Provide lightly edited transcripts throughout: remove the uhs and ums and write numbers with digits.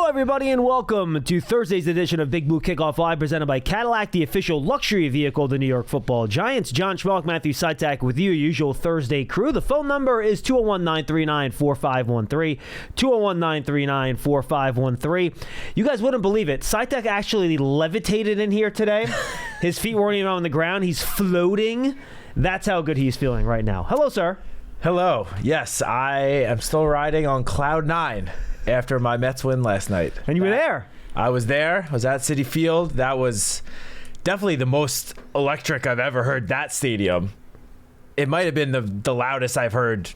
everybody, and welcome to Thursday's edition of Big Blue Kickoff Live, presented by Cadillac, the official luxury vehicle of the New York Football Giants. John Schmeelk, Matt Citak with you, usual Thursday crew. The phone number is 201-939-4513, 201-939-4513. You guys wouldn't believe it. Citak actually levitated in here today. His feet weren't even on the ground. He's floating. That's how good he's feeling right now. Hello, sir. Hello. Yes, I am still riding on Cloud 9 after my Mets win last night. And you were there. I was there. I was at Citi Field. That was definitely the most electric I've ever heard that stadium. It might have been the loudest I've heard,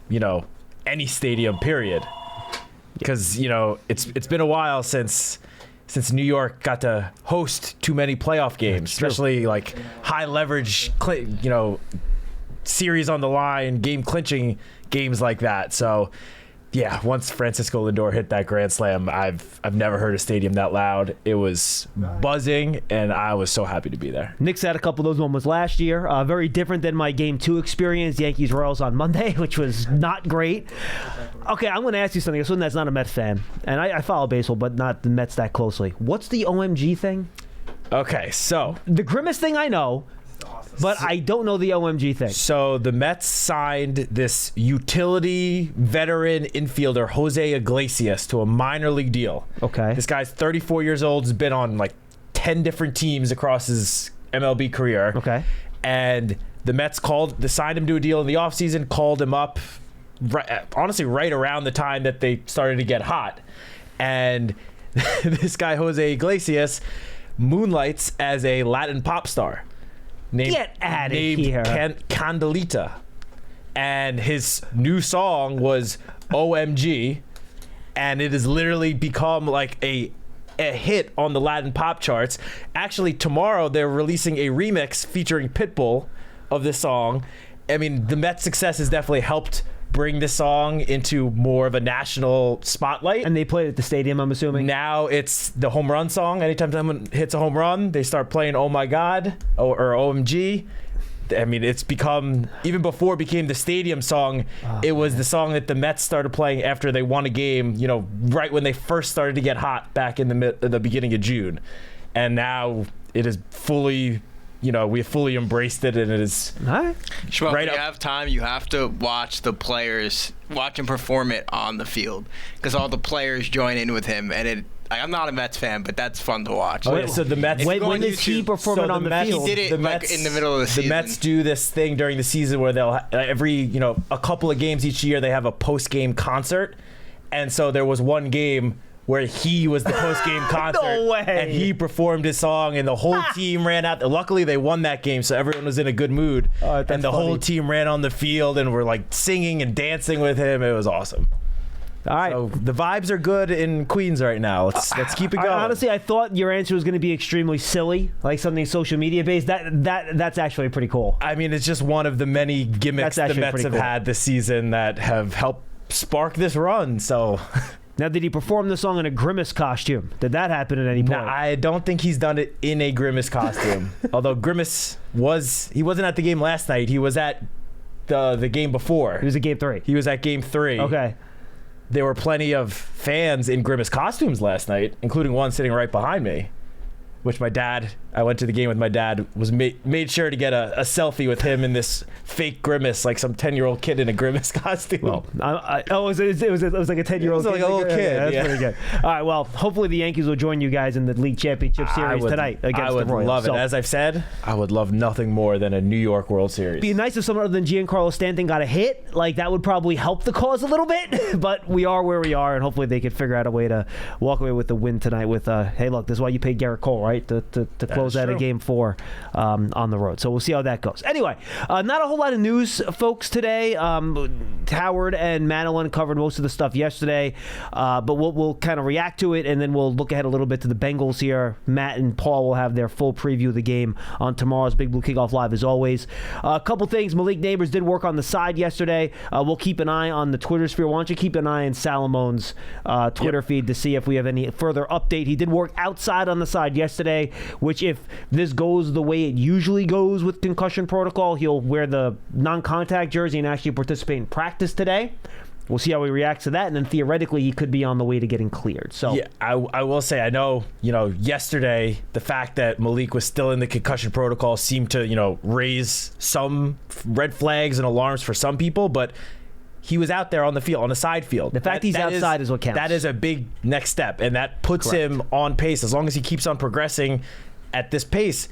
any stadium, period. Because, it's been a while since New York got to host too many playoff games, especially like high leverage, series on the line, game clinching games like that. So, yeah, once Francisco Lindor hit that grand slam, I've never heard a stadium that loud. It was buzzing, and I was so happy to be there. Knicks had a couple of those moments last year. Very different than my Game 2 experience, Yankees-Royals on Monday, which was not great. Okay, I'm going to ask you something. Someone that's not a Mets fan, and I follow baseball, but not the Mets that closely. What's the OMG thing? Okay, so the Grimace thing I know, but I don't know the OMG thing. So the Mets signed this utility veteran infielder, Jose Iglesias, to a minor league deal. Okay. This guy's 34 years old, has been on like 10 different teams across his MLB career. Okay. And the Mets signed him to a deal in the offseason, called him up, right around the time that they started to get hot. And this guy, Jose Iglesias, moonlights as a Latin pop star. Get out of here. Candelita. And his new song was OMG, and it has literally become like a hit on the Latin pop charts. Actually, tomorrow they're releasing a remix featuring Pitbull of this song. I mean, the Mets' success has definitely helped bring this song into more of a national spotlight. And they played at the stadium, I'm assuming? Now it's the home run song. Anytime someone hits a home run, they start playing Oh My God or OMG. I mean, it's become, even before it became the stadium song, it was the song that the Mets started playing after they won a game, right when they first started to get hot back in the beginning of June. And now it is fully... we fully embraced it, and it is right. Schmeelk, when you have time, you have to watch the players, watch him perform it on the field, because all the players join in with him, and I'm not a Mets fan, but that's fun to watch. Oh, yeah, so the Mets... When is he performing on the field? He did it in the middle of the season. The Mets do this thing during the season where they'll, a couple of games each year, they have a post-game concert, and so there was one game where he was the post-game concert. No way. And he performed his song, and the whole team ran out. Luckily, they won that game, so everyone was in a good mood. And the whole team ran on the field and were like singing and dancing with him. It was awesome. All right. So the vibes are good in Queens right now. Let's keep it going. Honestly, I thought your answer was going to be extremely silly, like something social media based. That's actually pretty cool. I mean, it's just one of the many gimmicks the Mets have had this season that have helped spark this run. So... Now, did he perform the song in a Grimace costume? Did that happen at any point? No, I don't think he's done it in a Grimace costume. Although Grimace he wasn't at the game last night. He was at the game before. He was at Game 3. He was at Game 3. Okay. There were plenty of fans in Grimace costumes last night, including one sitting right behind me, which I went to the game with my dad, was made sure to get a selfie with him in this fake Grimace, like some 10-year-old kid in a Grimace costume. Well, it was like a 10-year-old kid. It was like a little kid. Yeah, that's pretty good. All right, well, hopefully the Yankees will join you guys in the League Championship Series tonight against the Royals. I would love it. As I've said, I would love nothing more than a New York World Series. It'd be nice if someone other than Giancarlo Stanton got a hit. Like, that would probably help the cause a little bit. But we are where we are, and hopefully they could figure out a way to walk away with the win tonight with, hey, look, this is why you paid Garrett Cole, right, to close out a Game 4 on the road. So we'll see how that goes. Anyway, not a whole lot of news, folks, today. Howard and Madeline covered most of the stuff yesterday, but we'll kind of react to it, and then we'll look ahead a little bit to the Bengals here. Matt and Paul will have their full preview of the game on tomorrow's Big Blue Kickoff Live, as always. A couple things. Malik Neighbors did work on the side yesterday. We'll keep an eye on the Twitter sphere. Why don't you keep an eye on Salomon's Twitter feed to see if we have any further update. He did work outside on the side yesterday, which, if this goes the way it usually goes with concussion protocol, he'll wear the non-contact jersey and actually participate in practice today. we'll see how he reacts to that, and then theoretically he could be on the way to getting cleared. So yeah, I will say, I know, yesterday the fact that Malik was still in the concussion protocol seemed to, raise some red flags and alarms for some people, but he was out there on the field, on the side field. The fact he's outside is what counts. That is a big next step, and that puts him on pace. As long as he keeps on progressing at this pace,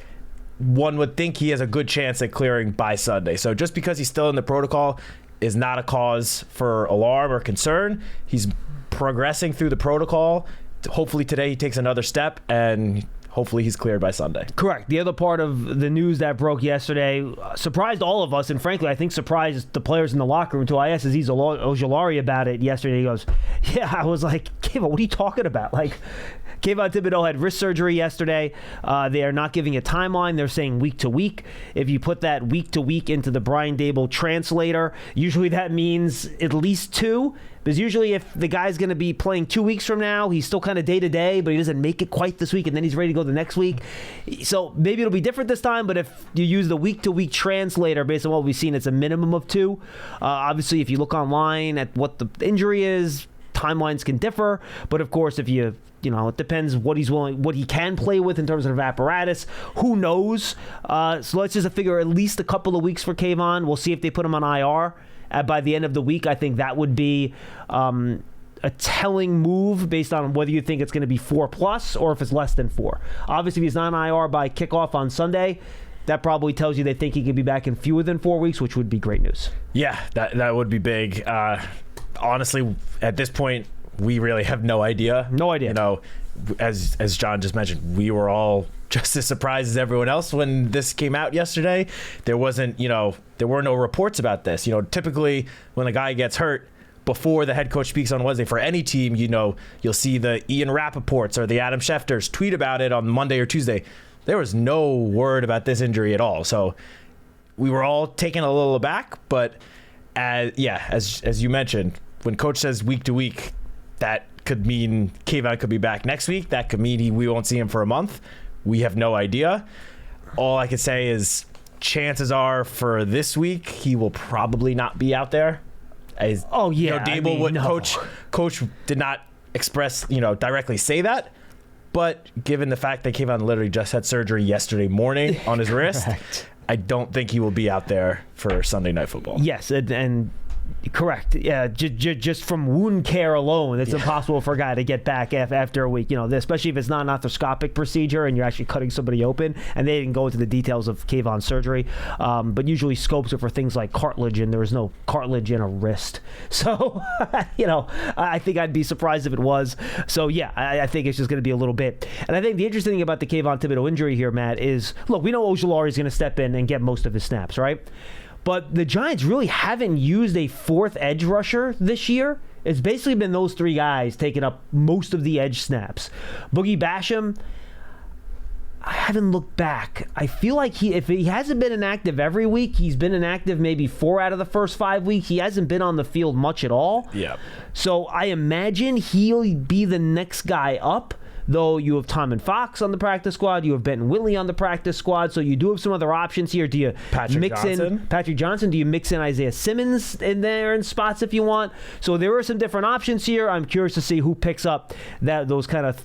one would think he has a good chance at clearing by Sunday. So just because he's still in the protocol is not a cause for alarm or concern. He's progressing through the protocol. Hopefully today he takes another step, and hopefully he's cleared by Sunday. Correct. The other part of the news that broke yesterday surprised all of us, and frankly, I think surprised the players in the locker room too. I asked Azeez Ojulari about it yesterday. He goes, yeah, I was like, Kayvon, what are you talking about? Like, Kayvon Thibodeau had wrist surgery yesterday. They are not giving a timeline. They're saying week to week. If you put that week to week into the Brian Dable translator, usually that means at least 2. Because usually if the guy's going to be playing 2 weeks from now, he's still kind of day-to-day, but he doesn't make it quite this week, and then he's ready to go the next week. So maybe it'll be different this time, but if you use the week-to-week translator, based on what we've seen, it's a minimum of 2. Obviously, if you look online at what the injury is, timelines can differ. But, of course, if it depends what he can play with in terms of apparatus. Who knows? So let's just figure at least a couple of weeks for Kayvon. We'll see if they put him on IR. By the end of the week, I think that would be a telling move based on whether you think it's going to be 4+ or if it's less than 4. Obviously, if he's not on IR by kickoff on Sunday, that probably tells you they think he could be back in fewer than 4 weeks, which would be great news. Yeah, that would be big. Honestly, at this point, we really have no idea. No idea. As John just mentioned, we were all just as surprised as everyone else when this came out yesterday. There wasn't, there were no reports about this. Typically when a guy gets hurt, before the head coach speaks on Wednesday for any team, you'll see the Ian Rappaports or the Adam Schefters tweet about it on Monday or Tuesday. There was no word about this injury at all. So we were all taken a little aback, but as you mentioned, when coach says week to week, that could mean Kayvon could be back next week. That could mean we won't see him for a month. We have no idea. All I could say is chances are for this week, he will probably not be out there. Coach did not express, directly say that. But given the fact that Kayvon literally just had surgery yesterday morning on his wrist, I don't think he will be out there for Sunday Night Football. Yes, and correct. Yeah, just from wound care alone, it's impossible for a guy to get back after a week. Especially if it's not an arthroscopic procedure and you're actually cutting somebody open. And they didn't go into the details of Kayvon's surgery, but usually scopes are for things like cartilage, and there was no cartilage in a wrist. So, I think I'd be surprised if it was. So yeah, I think it's just going to be a little bit. And I think the interesting thing about the Kayvon Thibodeau injury here, Matt, is look, we know Ojulari is going to step in and get most of his snaps, right? But the Giants really haven't used a 4th edge rusher this year. It's basically been those 3 guys taking up most of the edge snaps. Boogie Basham, I haven't looked back. I feel like if he hasn't been inactive every week, he's been inactive maybe 4 out of the first 5 weeks. He hasn't been on the field much at all. Yeah. So I imagine he'll be the next guy up. Though you have Tom and Fox on the practice squad, you have Benton Whitley on the practice squad, so you do have some other options here. Do you mix in Patrick Johnson? Do you mix in Isaiah Simmons in there in spots if you want? So there are some different options here. I'm curious to see who picks up those kind of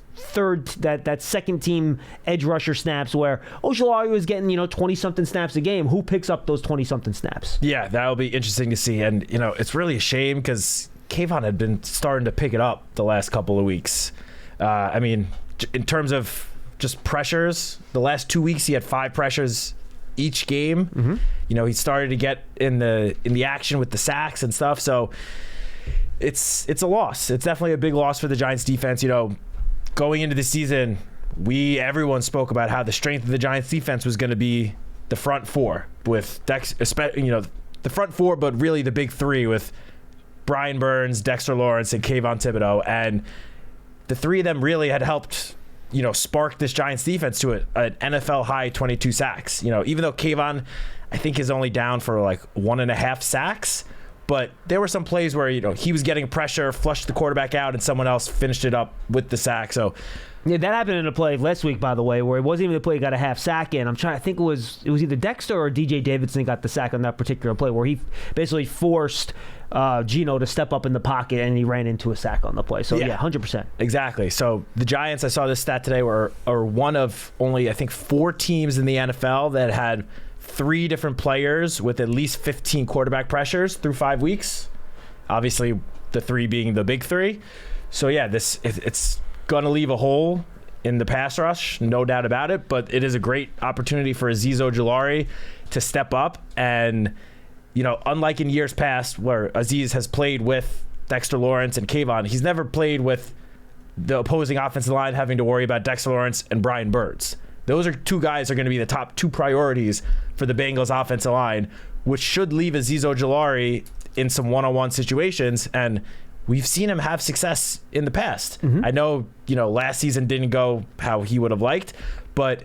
that second team edge rusher snaps where Ojulari was getting 20-something snaps a game. Who picks up those 20-something snaps? Yeah, that'll be interesting to see, and it's really a shame because Kayvon had been starting to pick it up the last couple of weeks. In terms of just pressures, the last 2 weeks he had 5 pressures each game. Mm-hmm. He started to get in the action with the sacks and stuff. So it's a loss. It's definitely a big loss for the Giants defense. Going into the season, everyone spoke about how the strength of the Giants defense was going to be the front 4 with the front 4, but really the big 3 with Brian Burns, Dexter Lawrence, and Kayvon Thibodeau. And the 3 of them really had helped, spark this Giants defense to an NFL high 22 sacks. Even though Kayvon, I think, is only down for like 1.5 sacks, But there were some plays where, he was getting pressure, flushed the quarterback out, and someone else finished it up with the sack. So, yeah, that happened in a play last week, by the way, where it wasn't even the play he got a half sack in. I think it was either Dexter or DJ Davidson got the sack on that particular play, where he basically forced Geno to step up in the pocket, and he ran into a sack on the play. So, yeah 100%. Exactly. So the Giants, I saw this stat today, are one of only, I think, 4 teams in the NFL that had 3 different players with at least 15 quarterback pressures through 5 weeks. Obviously, the 3 being the big 3. So, yeah, it's going to leave a hole in the pass rush, no doubt about it. But it is a great opportunity for Azeez Ojulari to step up. And, unlike in years past where Azeez has played with Dexter Lawrence and Kayvon, he's never played with the opposing offensive line having to worry about Dexter Lawrence and Brian Birds. Those are 2 guys that are going to be the top 2 priorities for the Bengals offensive line, which should leave Azeez Ojulari in some one-on-one situations. And we've seen him have success in the past. I know, last season didn't go how he would have liked, but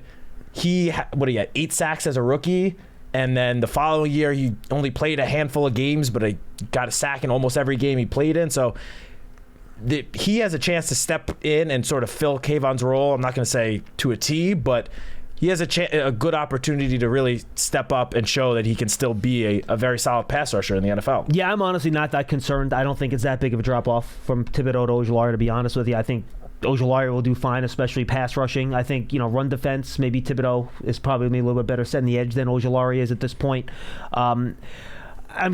he had 8 sacks as a rookie. And then the following year, he only played a handful of games, but he got a sack in almost every game he played in. So he has a chance to step in and sort of fill Kayvon's role. I'm not going to say to a T, but he has a good opportunity to really step up and show that he can still be a very solid pass rusher in the NFL. Yeah, I'm honestly not that concerned. I don't think it's that big of a drop-off from Thibodeau to Ojulari, to be honest with you. I think Ojulari will do fine, especially pass rushing. I think, run defense, maybe Thibodeau is probably a little bit better setting the edge than Ojulari is at this point. I'm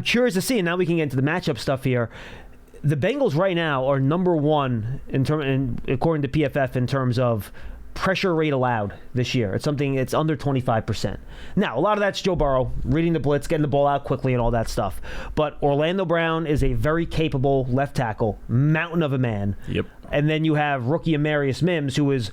curious to see, and now we can get into the matchup stuff here. The Bengals right now are number 1 according to PFF in terms of pressure rate allowed this year. It's under 25%. Now, a lot of that's Joe Burrow reading the blitz, getting the ball out quickly, and all that stuff. But Orlando Brown is a very capable left tackle, mountain of a man. Yep. And then you have rookie Amarius Mims, who is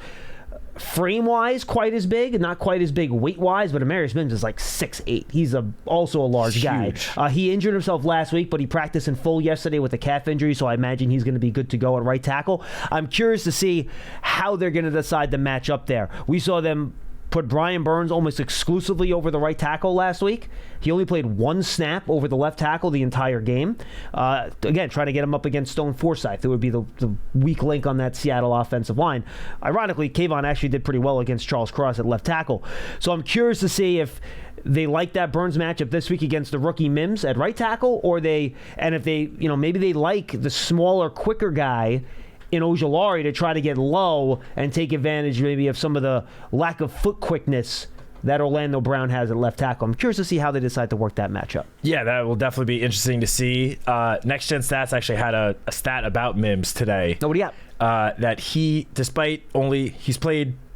frame-wise quite as big, not quite as big weight-wise, but Amarius Mims is like 6'8". He's also a large guy. He injured himself last week, but he practiced in full yesterday with a calf injury, so I imagine he's going to be good to go at right tackle. I'm curious to see how they're going to decide to match up there. We saw them put Brian Burns almost exclusively over the right tackle last week. He only played 1 snap over the left tackle the entire game. Again, trying to get him up against Stone Forsythe, who would be the weak link on that Seattle offensive line. Ironically, Kayvon actually did pretty well against Charles Cross at left tackle. So I'm curious to see if they like that Burns matchup this week against the rookie Mims at right tackle, if they maybe they like the smaller, quicker guy in Ojulari to try to get low and take advantage maybe of some of the lack of foot quickness that Orlando Brown has at left tackle. I'm curious to see how they decide to work that matchup. Yeah, that will definitely be interesting to see. Next Gen Stats actually had a stat about Mims today. What do you got? That he,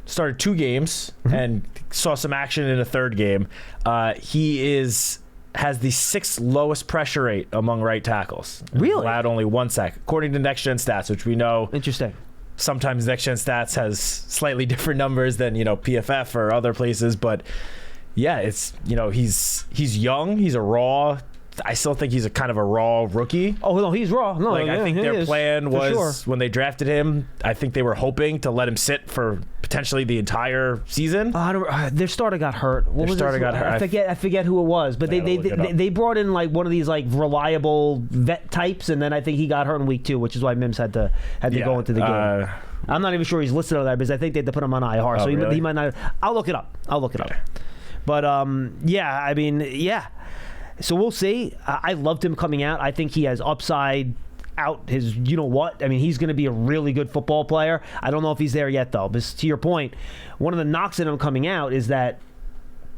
started 2 games and saw some action in a 3rd game. He has the 6th lowest pressure rate among right tackles. Really? Allowed only 1 sack, according to Next Gen Stats, which we know. Interesting. Sometimes Next Gen Stats has slightly different numbers than PFF or other places, but yeah, it's he's young, he's a raw. I still think he's a kind of a raw rookie. Oh no, he's raw. No, I think their plan was sure. When they drafted him, I think they were hoping to let him sit for potentially the entire season. Their starter got hurt. I forget who it was, but they brought in like one of these like reliable vet types, and then I think he got hurt in week 2, which is why Mims had to go into the game. I'm not even sure he's listed on that because I think they had to put him on IR, so really? he might not. I'll look it up. But So we'll see. I loved him coming out. I think he has upside out his you-know-what. I mean, he's going to be a really good football player. I don't know if he's there yet, though. But to your point, one of the knocks in him coming out is that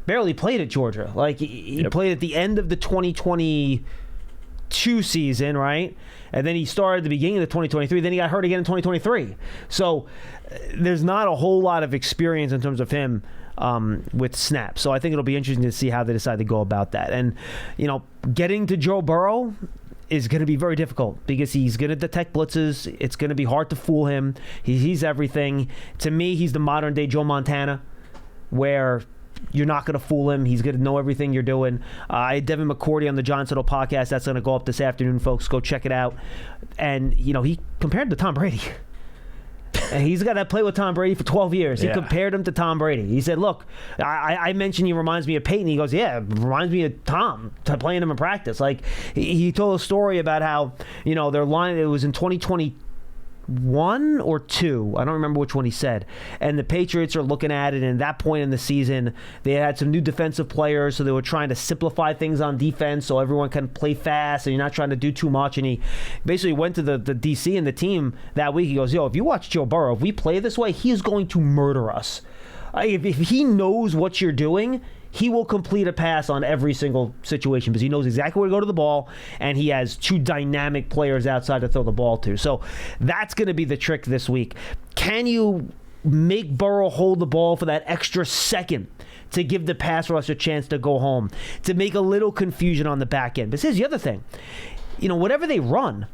barely played at Georgia. Like, he played at the end of the 2022 season, right? And then he started at the beginning of the 2023. Then he got hurt again in 2023. So there's not a whole lot of experience in terms of him with snaps. So I think it'll be interesting to see how they decide to go about that. And, getting to Joe Burrow is going to be very difficult because he's going to detect blitzes. It's going to be hard to fool him. He's everything. To me, he's the modern-day Joe Montana, where you're not going to fool him. He's going to know everything you're doing. I had Devin McCourty on the John Siddle podcast. That's going to go up this afternoon, folks. Go check it out. And, he compared to Tom Brady. And he's got to play with Tom Brady for 12 years. He Yeah. compared him to Tom Brady. He said, look, I mentioned he reminds me of Peyton. He goes, yeah, it reminds me of Tom, playing him in practice. Like, he told a story about how, their line, it was in 2021 or 2, I don't remember which one he said, and the Patriots are looking at it, and at that point in the season they had some new defensive players, so they were trying to simplify things on defense so everyone can play fast and you're not trying to do too much. And he basically went to the DC and the team that week. He goes, if you watch Joe Burrow, if we play this way, he's going to murder us. If he knows what you're doing, he will complete a pass on every single situation because he knows exactly where to go to the ball, and he has 2 dynamic players outside to throw the ball to. So that's going to be the trick this week. Can you make Burrow hold the ball for that extra second to give the pass rush a chance to go home, to make a little confusion on the back end? But here's the other thing. Whatever they run,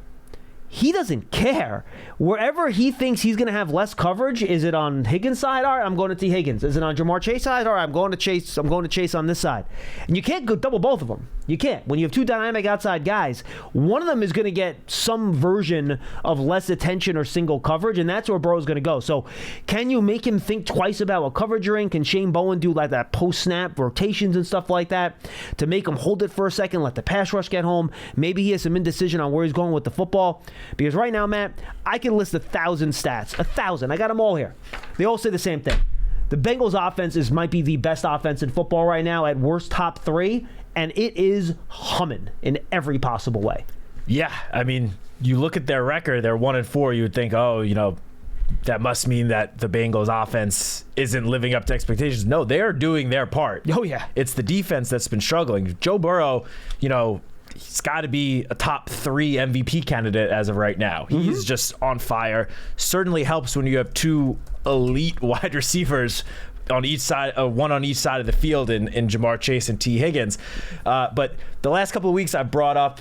he doesn't care. Wherever he thinks he's going to have less coverage, is it on Higgins' side? All right, I'm going to T. Higgins. Is it on Jamar Chase's side? All right, I'm going to Chase on this side. And you can't go double both of them. You can't. When you have 2 dynamic outside guys, one of them is going to get some version of less attention or single coverage, and that's where Burrow's going to go. So can you make him think twice about what coverage you're in? Can Shane Bowen do like that post-snap rotations and stuff like that to make him hold it for a second, let the pass rush get home? Maybe he has some indecision on where he's going with the football. Because right now, Matt, I can list 1,000 stats. 1,000. I got them all here. They all say the same thing. The Bengals offense might be the best offense in football right now, at worst top 3, and it is humming in every possible way. Yeah, I mean, you look at their record, they're 1-4, you would think, that must mean that the Bengals offense isn't living up to expectations. No, they're doing their part. Oh, yeah. It's the defense that's been struggling. Joe Burrow, he's got to be a top 3 MVP candidate as of right now. He's just on fire. Certainly helps when you have 2 elite wide receivers on each side, one on each side of the field in Jamar Chase and T. Higgins. But the last couple of weeks I've brought up,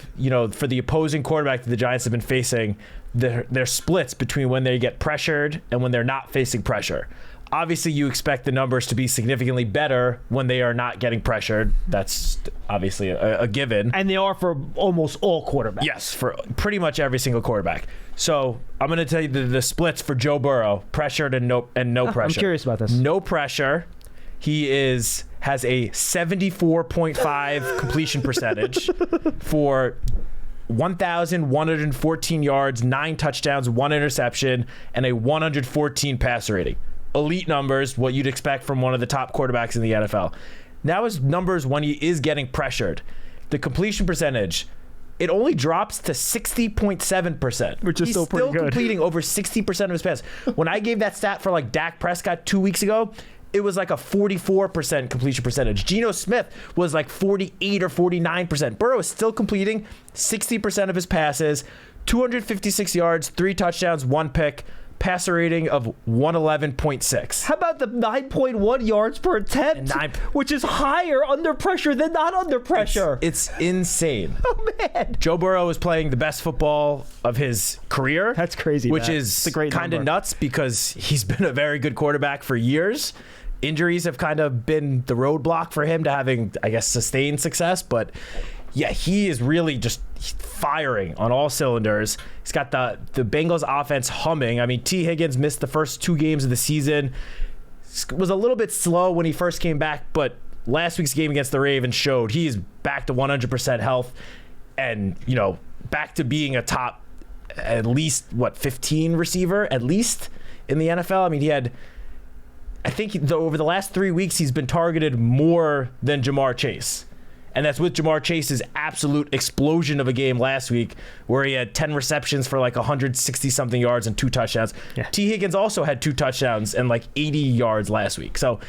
for the opposing quarterback that the Giants have been facing, their splits between when they get pressured and when they're not facing pressure. Obviously, you expect the numbers to be significantly better when they are not getting pressured. That's obviously a given. And they are for almost all quarterbacks. Yes, for pretty much every single quarterback. So I'm going to tell you the splits for Joe Burrow: pressured and no pressure. I'm curious about this. No pressure. He has a 74.5 completion percentage for 1,114 yards, 9 touchdowns, 1 interception, and a 114 passer rating. Elite numbers, what you'd expect from one of the top quarterbacks in the NFL. Now his numbers when he is getting pressured. The completion percentage, it only drops to 60.7%. Which is still pretty good. He's still completing over 60% of his passes. When I gave that stat for like Dak Prescott 2 weeks ago, it was like a 44% completion percentage. Geno Smith was like 48 or 49%. Burrow is still completing 60% of his passes, 256 yards, 3 touchdowns, 1 pick. Passer rating of 111.6. How about the 9.1 yards per attempt, which is higher under pressure than not under pressure? It's insane. Oh, man. Joe Burrow is playing the best football of his career. That's crazy, which Matt. is kind of nuts because he's been a very good quarterback for years. Injuries have kind of been the roadblock for him to having, I guess, sustained success. But yeah, he is really just firing on all cylinders. He's got the Bengals offense humming. I mean, T. Higgins missed the first 2 games of the season. Was a little bit slow when he first came back, but last week's game against the Ravens showed he is back to 100% health and, back to being a top at least, 15 receiver, at least, in the NFL. I mean, he had, I think over the last 3 weeks, he's been targeted more than Jamar Chase. And that's with Jamar Chase's absolute explosion of a game last week where he had 10 receptions for like 160-something yards and 2 touchdowns. Yeah. T. Higgins also had 2 touchdowns and like 80 yards last week. So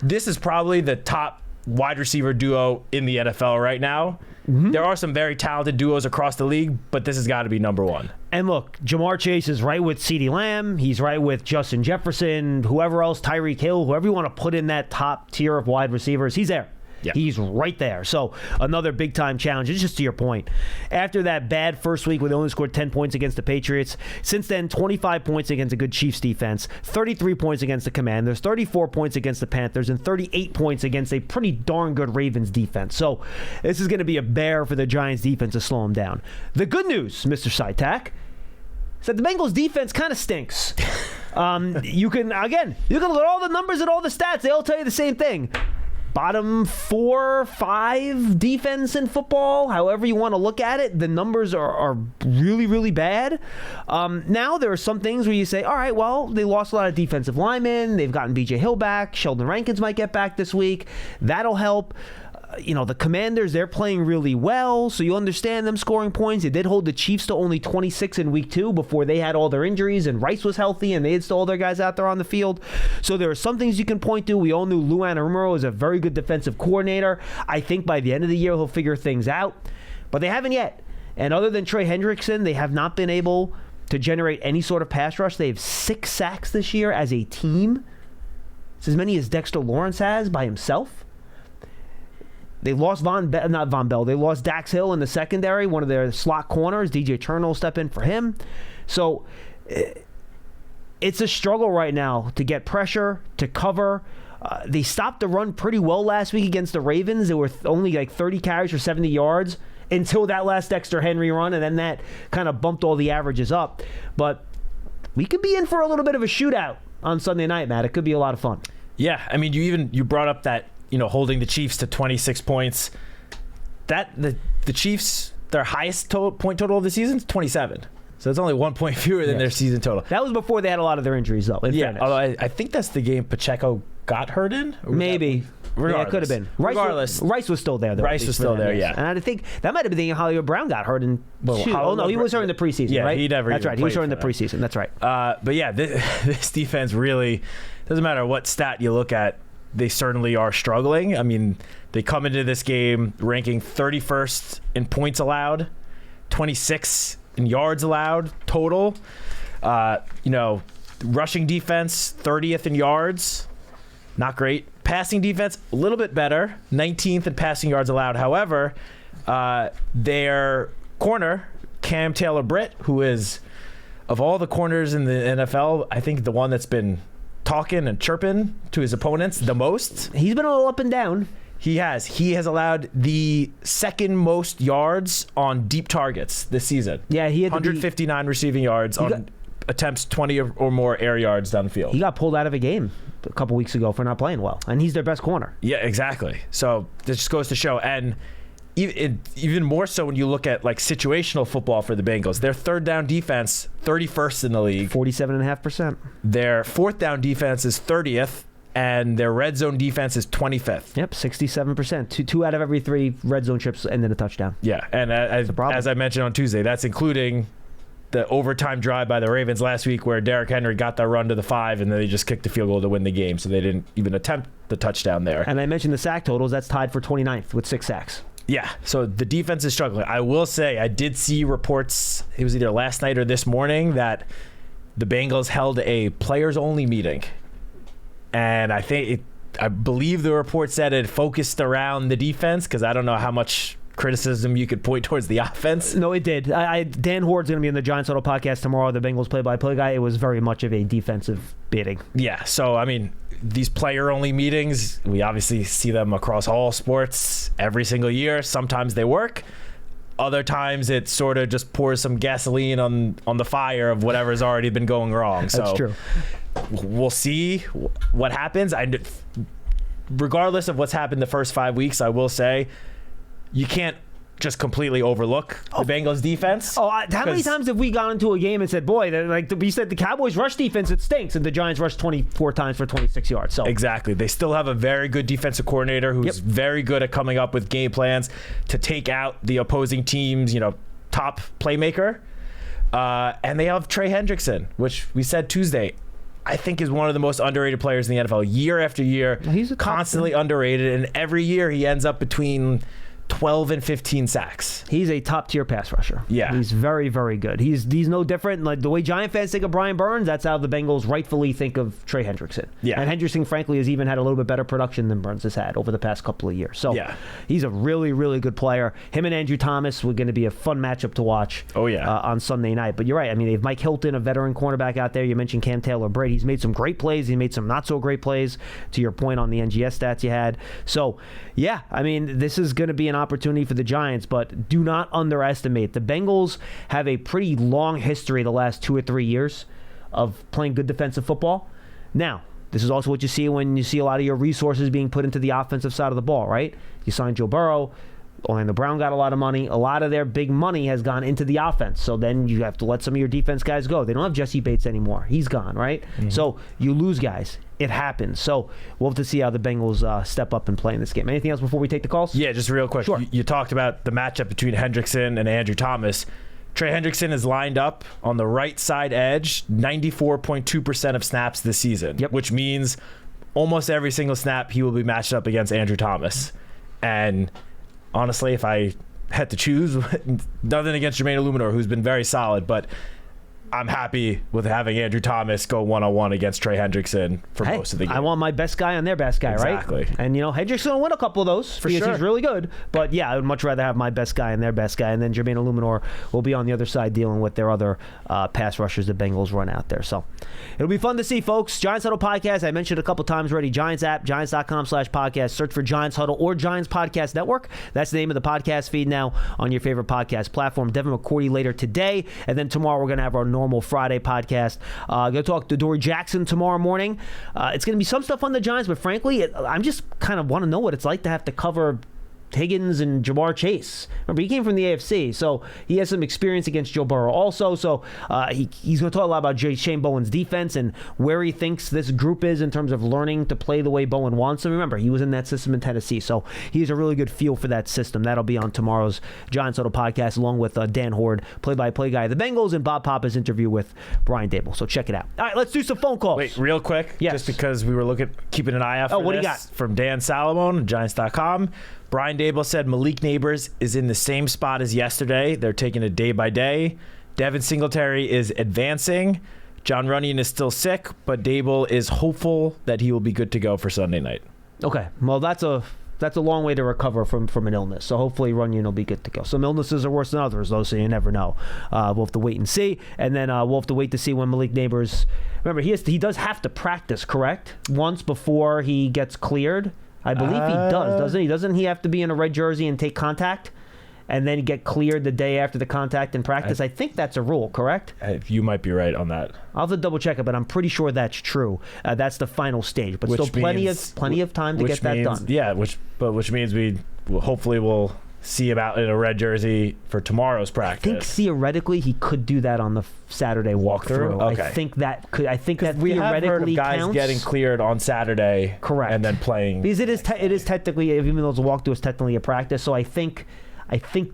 this is probably the top wide receiver duo in the NFL right now. Mm-hmm. There are some very talented duos across the league, but this has got to be number 1. And look, Jamar Chase is right with CeeDee Lamb. He's right with Justin Jefferson, whoever else, Tyreek Hill, whoever you want to put in that top tier of wide receivers, he's there. Yep. He's right there. So another big-time challenge. It's just to your point. After that bad first week where they only scored 10 points against the Patriots, since then, 25 points against a good Chiefs defense, 33 points against the Commanders, 34 points against the Panthers, and 38 points against a pretty darn good Ravens defense. So this is going to be a bear for the Giants defense to slow them down. The good news, Mr. Citak, is that the Bengals defense kind of stinks. You can look at all the numbers and all the stats. They all tell you the same thing. Bottom 4, 5 defense in football, however you want to look at it, the numbers are really, really bad. Now, there are some things where you say, all right, well, they lost a lot of defensive linemen. They've gotten B.J. Hill back. Sheldon Rankins might get back this week. That'll help. The Commanders, they're playing really well, so you understand them scoring points. They did hold the Chiefs to only 26 in week 2 before they had all their injuries, and Rice was healthy, and they had still all their guys out there on the field. So there are some things you can point to. We all knew Lou Anarumo is a very good defensive coordinator. I think by the end of the year, he'll figure things out, but they haven't yet. And other than Trey Hendrickson, they have not been able to generate any sort of pass rush. They have 6 sacks this year as a team. It's as many as Dexter Lawrence has by himself. They lost They lost Dax Hill in the secondary, one of their slot corners. DJ Turner will step in for him. So it's a struggle right now to get pressure, to cover. They stopped the run pretty well last week against the Ravens. They were only like 30 carries for 70 yards until that last Dexter Henry run, and then that kind of bumped all the averages up. But we could be in for a little bit of a shootout on Sunday night, Matt. It could be a lot of fun. Yeah, I mean, you brought up that, holding the Chiefs to 26 points. That the Chiefs, their highest point total of the season is 27. So it's only 1 point fewer than their season total. That was before they had a lot of their injuries, though. Although I think that's the game Pacheco got hurt in. Maybe. Yeah, it could have been. Rice was still there, though. Rice was still there, yeah. And I think that might have been the game Hollywood Brown got hurt in. He was hurt in the preseason, right? He never. That's right. He was hurt in the preseason. That's right. But yeah, this defense really doesn't matter what stat you look at. They certainly are struggling. I mean, they come into this game ranking 31st in points allowed, 26 in yards allowed total. Rushing defense, 30th in yards. Not great. Passing defense, a little bit better, 19th in passing yards allowed. However, their corner, Cam Taylor-Britt, who is, of all the corners in the NFL, I think the one that's been talking and chirping to his opponents the most. He's been a little up and down. He has allowed the second most yards on deep targets this season. Yeah, he had 159 receiving yards on attempts 20 or more air yards downfield. He got pulled out of a game a couple weeks ago for not playing well, and he's their best corner. Yeah, exactly. So this just goes to show, and even more so when you look at like situational football for the Bengals. Their third down defense, 31st in the league. 47.5%. Their fourth down defense is 30th, and their red zone defense is 25th. Yep, 67%. Two out of every 3 red zone trips ended a touchdown. Yeah, and as I mentioned on Tuesday, that's including the overtime drive by the Ravens last week where Derrick Henry got that run to the 5, and then they just kicked the field goal to win the game, so they didn't even attempt the touchdown there. And I mentioned the sack totals. That's tied for 29th with 6 sacks. Yeah, so the defense is struggling. I will say, I did see reports, it was either last night or this morning, that the Bengals held a players-only meeting. And I believe the report said it focused around the defense, because I don't know how much criticism you could point towards the offense. No, it did. Dan Hoard's going to be in the Giants Huddle podcast tomorrow, the Bengals play-by-play guy. It was very much of a defensive bidding. Yeah, so, I mean, these player-only meetings, we obviously see them across all sports every single year. Sometimes they work. Other times it sort of just pours some gasoline on the fire of whatever's already been going wrong. So that's true. We'll see what happens. Regardless of what's happened the first 5 weeks, I will say you can't just completely overlook the Bengals defense. How many times have we gone into a game and said, boy, we said the Cowboys rush defense, it stinks, and the Giants rushed 24 times for 26 yards. So exactly. They still have a very good defensive coordinator who's very good at coming up with game plans to take out the opposing team's, top playmaker. And they have Trey Hendrickson, which we said Tuesday, I think is one of the most underrated players in the NFL. Year after year, he's constantly underrated, and every year he ends up between 12 and 15 sacks. He's a top-tier pass rusher. Yeah. He's very, very good. He's no different. Like the way Giant fans think of Brian Burns, that's how the Bengals rightfully think of Trey Hendrickson. Yeah. And Hendrickson, frankly, has even had a little bit better production than Burns has had over the past couple of years. So he's a really, really good player. Him and Andrew Thomas were going to be a fun matchup to watch on Sunday night. But you're right. I mean, they have Mike Hilton, a veteran cornerback out there. You mentioned Cam Taylor-Britt. He's made some great plays. He made some not-so-great plays, to your point on the NGS stats you had. So, yeah, I mean, this is going to be an opportunity for the Giants, but do not underestimate. The Bengals have a pretty long history the last 2 or 3 years of playing good defensive football. Now, this is also what you see when you see a lot of your resources being put into the offensive side of the ball, right? You signed Joe Burrow. Orlando Brown got a lot of money. A lot of their big money has gone into the offense. So then you have to let some of your defense guys go. They don't have Jesse Bates anymore. He's gone, right? Mm-hmm. So you lose guys. It happens. So we'll have to see how the Bengals step up and play in this game. Anything else before we take the calls? Yeah, just real quick. Sure. You talked about the matchup between Hendrickson and Andrew Thomas. Trey Hendrickson is lined up on the right side edge 94.2% of snaps this season, which means almost every single snap he will be matched up against Andrew Thomas. And honestly, if I had to choose, nothing against Jermaine Illuminor, who's been very solid, but I'm happy with having Andrew Thomas go one-on-one against Trey Hendrickson for most of the game. I want my best guy on their best guy, exactly. Right? And, Hendrickson will win a couple of those because he's really good. But, yeah, I would much rather have my best guy and their best guy. And then Jermaine Illuminor will be on the other side dealing with their other pass rushers the Bengals run out there. So it'll be fun to see, folks. Giants Huddle Podcast, I mentioned a couple times already. Giants app, giants.com/podcast. Search for Giants Huddle or Giants Podcast Network. That's the name of the podcast feed now on your favorite podcast platform. Devin McCourty later today. And then tomorrow we're going to have our normal Friday podcast. Going to talk to Dory Jackson tomorrow morning. It's going to be some stuff on the Giants, but frankly, I'm just kind of want to know what it's like to have to cover Higgins and Jamar Chase. Remember, he came from the AFC, so he has some experience against Joe Burrow also. So he's going to talk a lot about Shane Bowen's defense and where he thinks this group is in terms of learning to play the way Bowen wants them. Remember, he was in that system in Tennessee, so he has a really good feel for that system. That'll be on tomorrow's Giants Huddle podcast, along with Dan Horde, play-by-play guy of the Bengals, and Bob Papa's interview with Brian Dable. So check it out. All right, let's do some phone calls. Wait, real quick, yes. Just because we were keeping an eye out for what this, do you got? From Dan Salamone, Giants.com. Brian Dable said Malik Neighbors is in the same spot as yesterday. They're taking it day by day. Devin Singletary is advancing. John Runyon is still sick, but Dable is hopeful that he will be good to go for Sunday night. Okay, well, that's a long way to recover from an illness. So hopefully Runyon will be good to go. Some illnesses are worse than others, though, so you never know. We'll have to wait and see. And then we'll have to wait to see when Malik Neighbors... Remember, he does have to practice, correct? Once before he gets cleared. I believe he does, doesn't he? Doesn't he have to be in a red jersey and take contact and then get cleared the day after the contact in practice? I think that's a rule, correct? You might be right on that. I'll have to double check it, but I'm pretty sure that's true. That's the final stage, but still plenty of time to get that done. Yeah, which means we hopefully will see him out in a red jersey for tomorrow's practice. I think theoretically he could do that on the Saturday walkthrough. Okay. I think that we have heard of guys counts. getting cleared on Saturday, correct, and then playing because it is technically, even though it's a walkthrough, it's technically a practice. So I think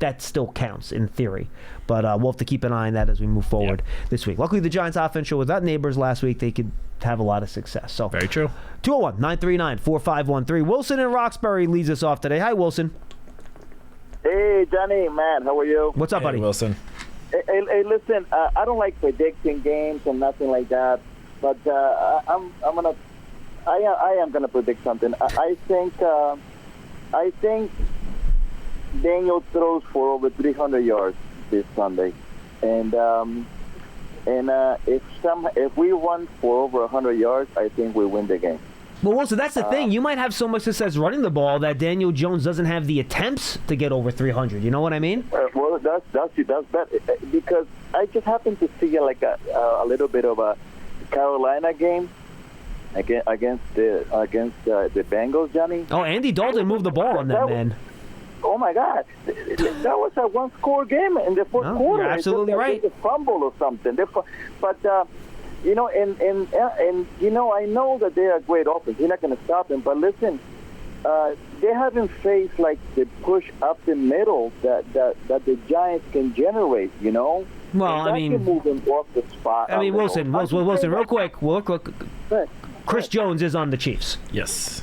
that still counts in theory, but we'll have to keep an eye on that as we move forward this week. Luckily, the Giants offense show without Neighbors last week, they could have a lot of success. So very true. 201-939-4513. Wilson in Roxbury leads us off today. Hi, Wilson. Hey, Johnny, Matt, how are you? What's up, buddy? Wilson. Hey, listen, I don't like predicting games and nothing like that, but I am gonna predict something. I think Daniel throws for over 300 yards this Sunday, and if we run for over 100 yards, I think we win the game. Well, Wilson, that's the thing. You might have so much success running the ball that Daniel Jones doesn't have the attempts to get over 300. You know what I mean? Well, that's better because I just happened to see a little bit of a Carolina game against the Bengals, Johnny. Oh, Andy Dalton moved the ball on them, man. Oh my God, that was a one-score game in the fourth quarter. You're absolutely right. A fumble or something. But. And I know that they are a great offense. You're not going to stop them. But listen, they haven't faced the push up the middle that the Giants can generate. Well, I mean, can move them off the spot. I mean, Wilson, real quick. Chris Jones is on the Chiefs. Yes.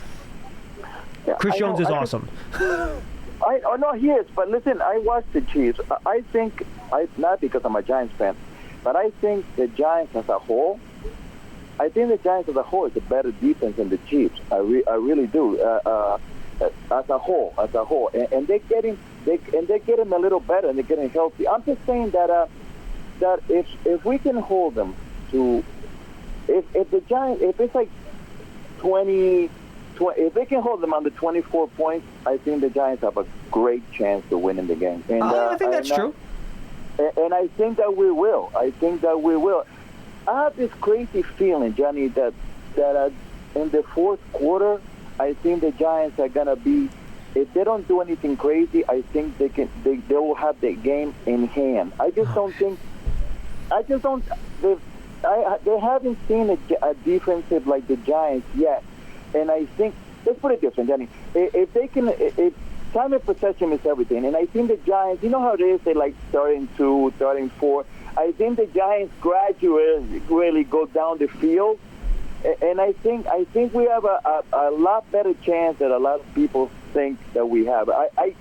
Yeah, Chris Jones is awesome. I know he is, but listen, I watched the Chiefs. I think not because I'm a Giants fan. But I think the Giants as a whole, is a better defense than the Chiefs. I really do. As a whole, and they're getting a little better and they're getting healthy. I'm just saying that if we can hold them to, if the Giants, if it's like 20, if they can hold them under 24 points, I think the Giants have a great chance to win in the game. And I think that's true. And I think that we will. I have this crazy feeling, Johnny, that in the fourth quarter, I think the Giants are gonna be. If they don't do anything crazy, I think they will have the game in hand. I just don't think. I just don't. They haven't seen a defensive like the Giants yet, and I think let's put it different, Johnny. If they can, if time of possession is everything, and I think the Giants, you know how it is, they like starting 2, starting 4. I think the Giants gradually really go down the field, and I think we have a lot better chance than a lot of people think that we have. I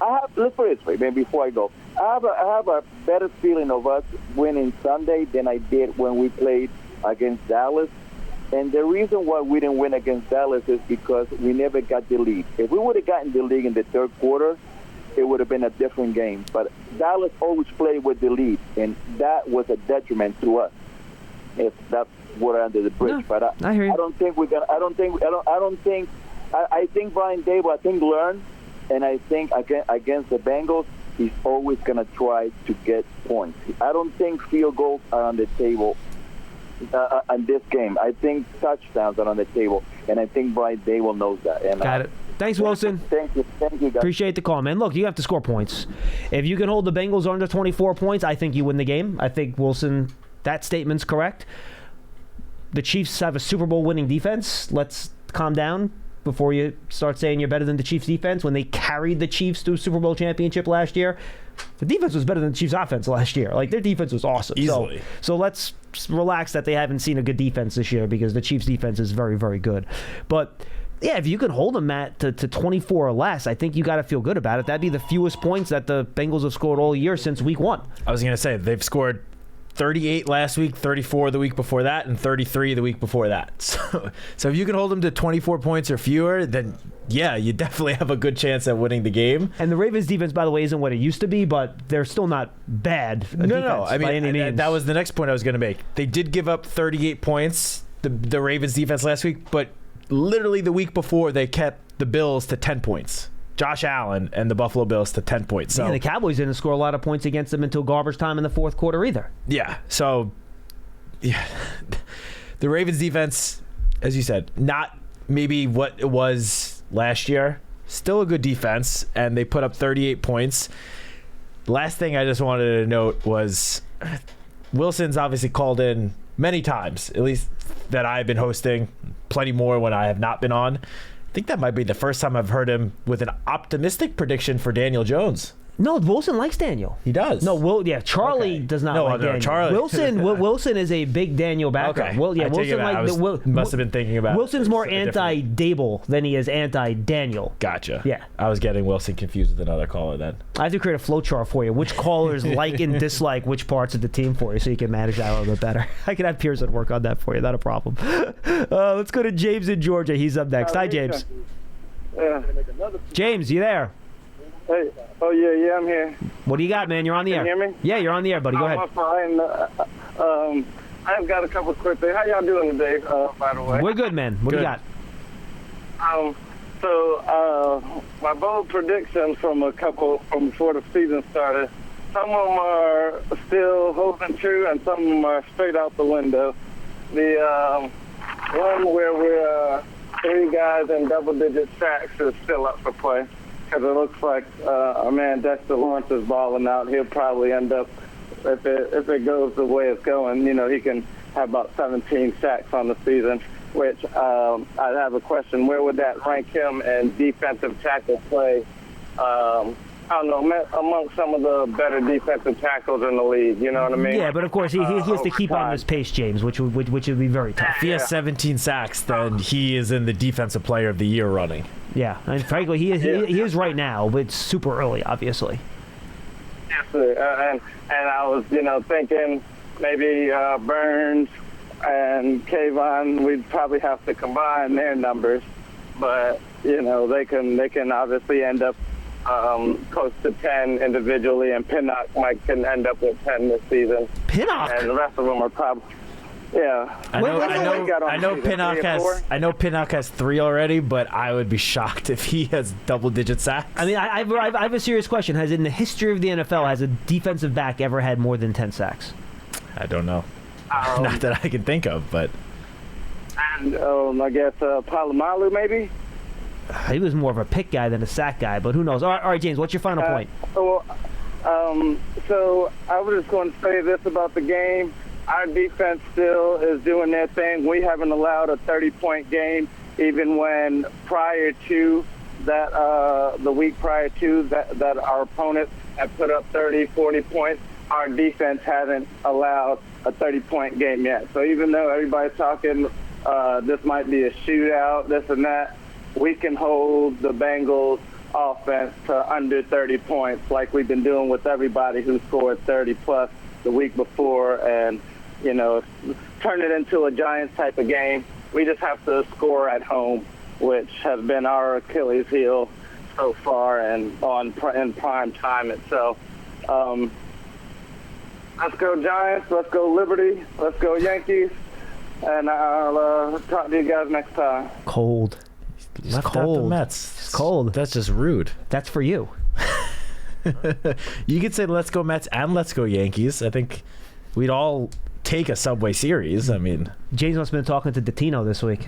have, let's put it this way, man, before I go. I have a better feeling of us winning Sunday than I did when we played against Dallas. And the reason why we didn't win against Dallas is because we never got the lead. If we would have gotten the lead in the third quarter, it would have been a different game. But Dallas always played with the lead, and that was a detriment to us. If that's water under the bridge. No, but I hear you. I don't think we're gonna. I think Brian Dable learned, and I think against the Bengals, he's always gonna try to get points. I don't think field goals are on the table. On this game, I think touchdowns are on the table, and I think Brian Dable knows that. And, Got it. Thanks, Wilson. Thank you, guys. Appreciate the call, man. Look, you have to score points. If you can hold the Bengals under 24 points, I think you win the game. I think, Wilson, that statement's correct. The Chiefs have a Super Bowl winning defense. Let's calm down before you start saying you're better than the Chiefs defense. When they carried the Chiefs to a Super Bowl championship last year, the defense was better than the Chiefs offense last year. Like, their defense was awesome. Easily. So let's relax that they haven't seen a good defense this year, because the Chiefs defense is very, very good. But yeah, if you can hold them, Matt, to 24 or less, I think you got to feel good about it. That'd be the fewest points that the Bengals have scored all year since week 1. I was going to say, they've scored 38 last week, 34 the week before that, and 33 the week before that. So if you can hold them to 24 points or fewer, then yeah, you definitely have a good chance at winning the game. And the Ravens defense, by the way, isn't what it used to be, but they're still not bad. No. I by any mean, means. that was the next point I was going to make. They did give up 38 points, the Ravens defense last week, but literally the week before, they kept the Bills to 10 points. Josh Allen and the Buffalo Bills to 10 points. So yeah, the Cowboys didn't score a lot of points against them until garbage time in the fourth quarter either. Yeah, so yeah, the Ravens defense, as you said, not maybe what it was last year. Still a good defense, and they put up 38 points. Last thing I just wanted to note was Wilson's obviously called in many times, at least that I've been hosting, plenty more when I have not been on. I think that might be the first time I've heard him with an optimistic prediction for Daniel Jones. No, Wilson likes Daniel. He does. No, Charlie does not like Daniel. Charlie. Wilson is a big Daniel background. Okay. Wilson must have been thinking about. Wilson's more anti-Dable than he is anti-Daniel. Gotcha. Yeah. I was getting Wilson confused with another caller then. I have to create a flow chart for you. Which callers like and dislike which parts of the team for you, so you can manage that a little bit better. I can have Pearson work on that for you. Not a problem. Let's go to James in Georgia. He's up next. Hi, James. James, you there? Hey, yeah, I'm here. What do you got, man? You're on the air. Can you hear me? Yeah, you're on the air, buddy. Go ahead. I'm fine. I've got a couple of quick things. How y'all doing today, by the way? We're good, man. What do you got? My bold predictions from before the season started, some of them are still holding true, and some of them are straight out the window. The one where we're 3 guys in double-digit sacks is still up for play, because it looks like our man Dexter Lawrence is balling out. He'll probably end up, if it goes the way it's going, he can have about 17 sacks on the season, which I have a question. Where would that rank him in defensive tackle play? I don't know, among some of the better defensive tackles in the league, you know what I mean? Yeah, but of course, he has to keep on this pace, James, which would be very tough. If he has 17 sacks, then he is in the Defensive Player of the Year running. Yeah, and frankly, he is right now, but it's super early, obviously. Yes, sir. And I was, thinking maybe Burns and Kayvon, we'd probably have to combine their numbers, but they can obviously end up close to 10 individually, and Pinnock can end up with 10 this season. Pinnock? And the rest of them are probably, yeah. I know Pinnock has 3 already, but I would be shocked if he has double-digit sacks. I mean, I have a serious question. In the history of the NFL, has a defensive back ever had more than 10 sacks? I don't know. Not that I can think of, but And I guess Palomalu maybe. He was more of a pick guy than a sack guy, but who knows? All right, James, what's your final point? So I was just going to say this about the game. Our defense still is doing their thing. We haven't allowed a 30-point game, even when prior to that, the week prior to that our opponents have put up 30, 40 points. Our defense hasn't allowed a 30-point game yet. So even though everybody's talking this might be a shootout, this and that, we can hold the Bengals offense to under 30 points like we've been doing with everybody who scored 30-plus the week before and, turn it into a Giants type of game. We just have to score at home, which has been our Achilles heel so far and in prime time itself. Let's go Giants. Let's go Liberty. Let's go Yankees. And I'll talk to you guys next time. Cold. It's left cold. out the Mets. It's cold. That's just rude. That's for you. You could say let's go Mets and let's go Yankees. I think we'd all take a Subway Series. I mean, James must have been talking to Dottino this week.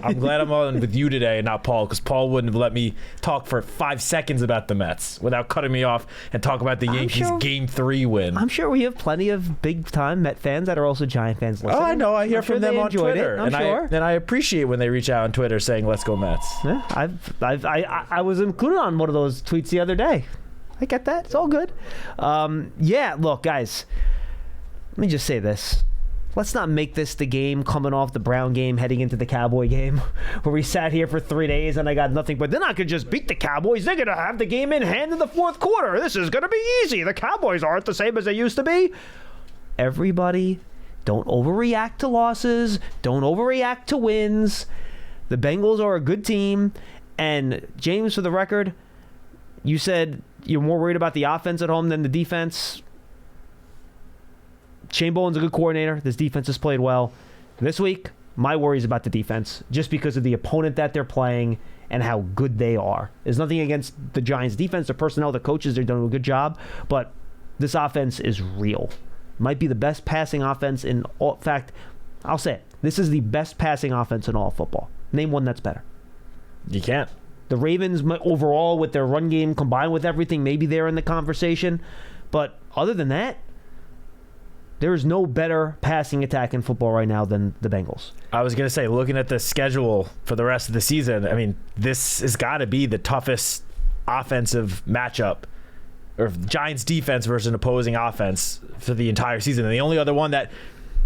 I'm glad I'm on with you today and not Paul, because Paul wouldn't have let me talk for 5 seconds about the Mets without cutting me off and talk about the Yankees Game 3 win. I'm sure we have plenty of big-time Met fans that are also Giant fans listening. Oh, I know. I hear from them on Twitter. I'm sure. And I appreciate when they reach out on Twitter saying, let's go Mets. Yeah, I was included on one of those tweets the other day. I get that. It's all good. Look, guys, let me just say this. Let's not make this the game coming off the Brown game, heading into the Cowboy game, where we sat here for 3 days and I got nothing. But they're not going to just beat the Cowboys. They're going to have the game in hand in the fourth quarter. This is going to be easy. The Cowboys aren't the same as they used to be. Everybody, don't overreact to losses. Don't overreact to wins. The Bengals are a good team. And James, for the record, you said you're more worried about the offense at home than the defense. Shane Bowen's a good coordinator. This defense has played well. This week, my worry is about the defense, just because of the opponent that they're playing and how good they are. There's nothing against the Giants' defense, their personnel, the coaches, they're doing a good job, but this offense is real. Might be the best passing offense in all. In fact, I'll say it. This is the best passing offense in all football. Name one that's better. You can't. The Ravens, overall, with their run game combined with everything, maybe they're in the conversation. But other than that, there is no better passing attack in football right now than the Bengals. I was going to say, looking at the schedule for the rest of the season, I mean, this has got to be the toughest offensive matchup, or Giants defense versus an opposing offense for the entire season. And the only other one that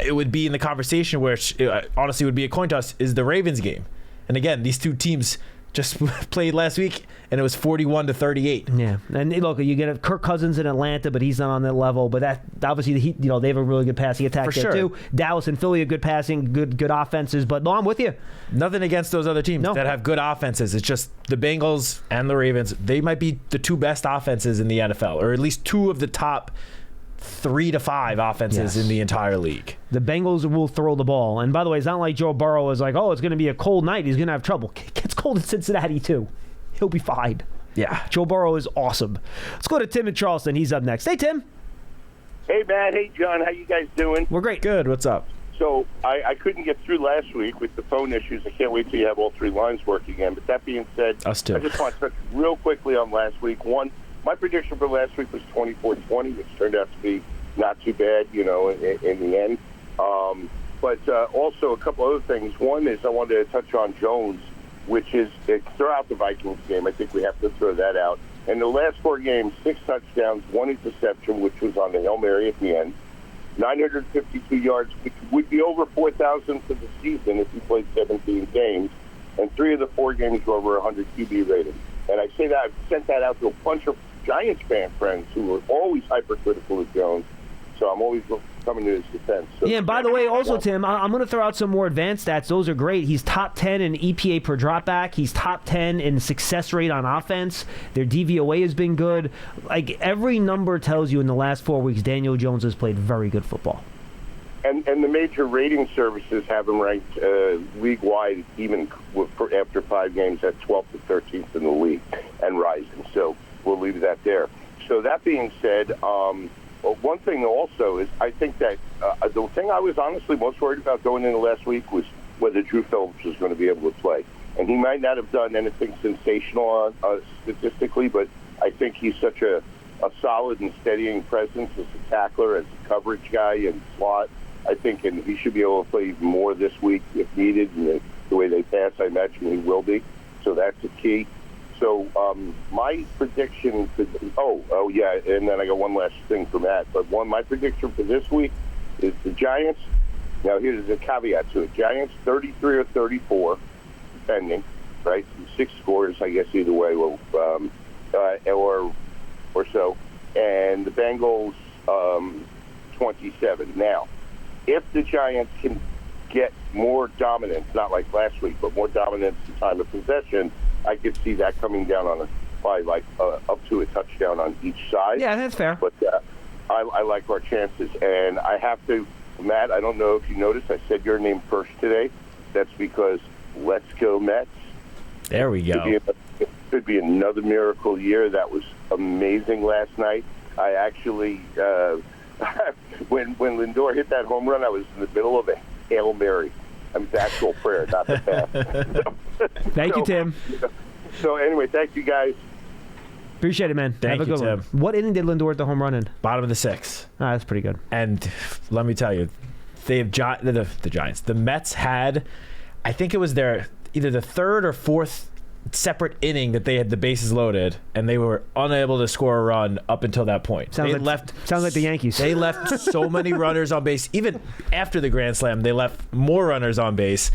it would be in the conversation, which honestly would be a coin toss, is the Ravens game. And again, these two teams just played last week, and it was 41-38. Yeah, and look, you get Kirk Cousins in Atlanta, but he's not on that level. But that obviously, they have a really good passing attack For there sure. too. Dallas and Philly are good passing, good offenses. But no, I'm with you. Nothing against those other teams No. that have good offenses. It's just the Bengals and the Ravens. They might be the two best offenses in the NFL, or at least two of the top 3 to 5 offenses in the entire league. The Bengals will throw the ball. And by the way, it's not like Joe Burrow is like, oh, it's going to be a cold night. He's going to have trouble. It gets cold in Cincinnati, too. He'll be fine. Yeah. Joe Burrow is awesome. Let's go to Tim in Charleston. He's up next. Hey, Tim. Hey, Matt. Hey, John. How you guys doing? We're great. Good. What's up? So I couldn't get through last week with the phone issues. I can't wait till you have all 3 lines working again. But that being said, Us too. I just want to touch real quickly on last week. One, my prediction for last week was 24-20, which turned out to be not too bad, in the end. But also a couple other things. One is I wanted to touch on Jones, which is throw out the Vikings game. I think we have to throw that out. And the last 4 games, 6 touchdowns, 1 interception, which was on the Hail Mary at the end, 952 yards, which would be over 4,000 for the season if he played 17 games. And 3 of the 4 games were over 100 QB rated. And I say that I've sent that out to a bunch of Giants fan friends who were always hypercritical of Jones. So I'm always coming to his defense. So Yeah, and by the way, also, Tim, I'm going to throw out some more advanced stats. Those are great. He's top 10 in EPA per dropback. He's top 10 in success rate on offense. Their DVOA has been good. Like, every number tells you in the last 4 weeks, Daniel Jones has played very good football. And the major rating services have him ranked league-wide, even after 5 games, at 12th to 13th in the league and rising. So we'll leave that there. So that being said, one thing also is I think that the thing I was honestly most worried about going into last week was whether Drew Phillips was going to be able to play. And he might not have done anything sensational statistically, but I think he's such a solid and steadying presence as a tackler, as a coverage guy and slot. I think and he should be able to play even more this week if needed. And the way they pass, I imagine he will be. So that's a key. So my prediction for yeah, and then I got one last thing for Matt. But my prediction for this week is the Giants. Now here's a caveat to it: Giants 33 or 34, depending, right? 6 scores, I guess either way, or so, and the Bengals 27. Now, if the Giants can get more dominance, not like last week, but more dominance in time of possession, I could see that coming down on probably like up to a touchdown on each side. Yeah, that's fair. But I like our chances, and I have to, Matt. I don't know if you noticed, I said your name first today. That's because let's go Mets. There we go. It could be another miracle year. That was amazing last night. I actually, when Lindor hit that home run, I was in the middle of a Hail Mary. I mean, the actual prayer, not the pass. Thank you, Tim. So anyway, thank you guys. Appreciate it, man. Thank Have a you, good Tim. one. What inning did Lindor hit the home run in? Bottom of the 6th. That's pretty good. And let me tell you, they have the Giants. The Mets had, I think it was their either the 3rd or 4th separate inning that they had the bases loaded, and they were unable to score a run up until that point. Sounds like the Yankees. They left so many runners on base. Even after the Grand Slam, they left more runners on base.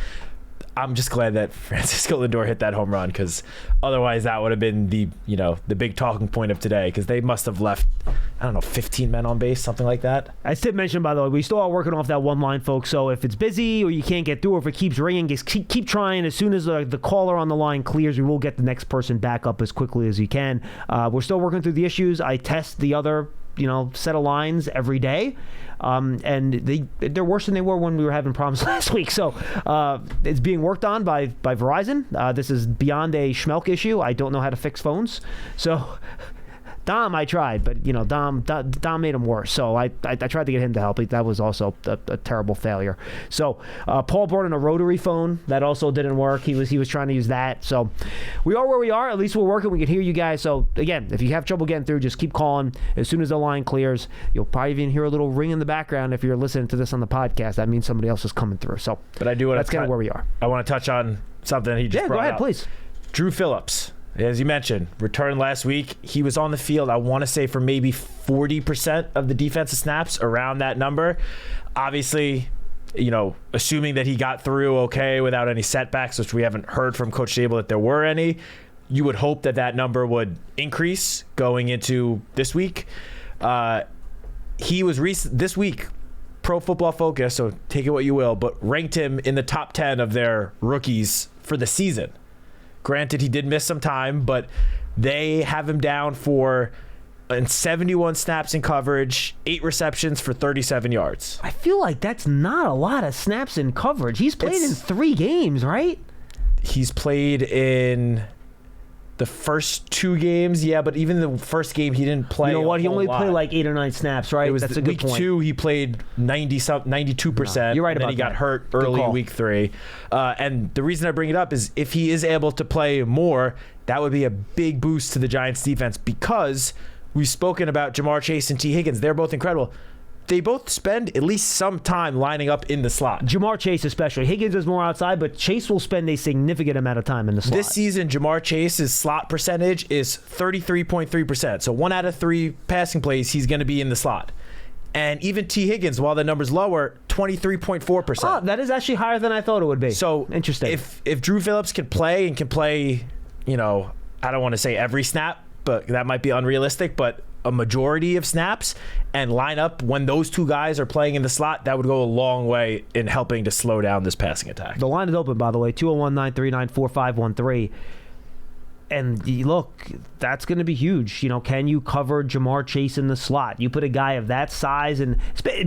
I'm just glad that Francisco Lindor hit that home run, because otherwise that would have been the big talking point of today, because they must have left, 15 men on base, something like that. As Tim mentioned, by the way, we still are working off that one line, folks. So if it's busy or you can't get through, or if it keeps ringing, just keep trying. As soon as the caller on the line clears, we will get the next person back up as quickly as you can. We're still working through the issues. I test the other set of lines every day. And they're worse than they were when we were having problems last week. So it's being worked on by Verizon. This is beyond a Schmeelk issue. I don't know how to fix phones. So Dom, I tried, but Dom made him worse. So I tried to get him to help. That was also a terrible failure. So Paul brought in a rotary phone. That also didn't work. He was trying to use that. So we are where we are. At least we're working. We can hear you guys. So again, if you have trouble getting through, just keep calling. As soon as the line clears, you'll probably even hear a little ring in the background. If you're listening to this on the podcast, that means somebody else is coming through. So, but I do want that's kind of where we are. I want to touch on something he just brought go ahead, up. Please. Drew Phillips. As you mentioned, returned last week. He was on the field, I want to say, for maybe 40% of the defensive snaps, around that number. Obviously, assuming that he got through okay without any setbacks, which we haven't heard from Coach Dable that there were any, you would hope that number would increase going into this week. He was this week, Pro Football Focus, so take it what you will, but ranked him in the top 10 of their rookies for the season. Granted, he did miss some time, but they have him down for 71 snaps in coverage, 8 receptions for 37 yards. I feel like that's not a lot of snaps in coverage. He's played in 3 games, right? He's played in the first 2 games, yeah, but even the first game he didn't play. You know what? He only lot. played like 8 or 9 snaps, right? It was that's a good week point. 2. He played 92%. You're right and about then he got that. hurt Good early call. week 3. And the reason I bring it up is if he is able to play more, that would be a big boost to the Giants defense, because we've spoken about Jamar Chase and T. Higgins. They're both incredible. They both spend at least some time lining up in the slot. Jamar Chase especially. Higgins is more outside, but Chase will spend a significant amount of time in the slot. This season, Jamar Chase's slot percentage is 33.3%. So 1 out of 3 passing plays, he's going to be in the slot. And even T. Higgins, while the number's lower, 23.4%. Oh, that is actually higher than I thought it would be. So interesting. If Drew Phillips can play, I don't want to say every snap, but that might be unrealistic, but a majority of snaps and line up when those 2 guys are playing in the slot, that would go a long way in helping to slow down this passing attack. The line is open, by the way, 201-939-4513. And look, that's going to be huge. Can you cover Jamar Chase in the slot? You put a guy of that size, and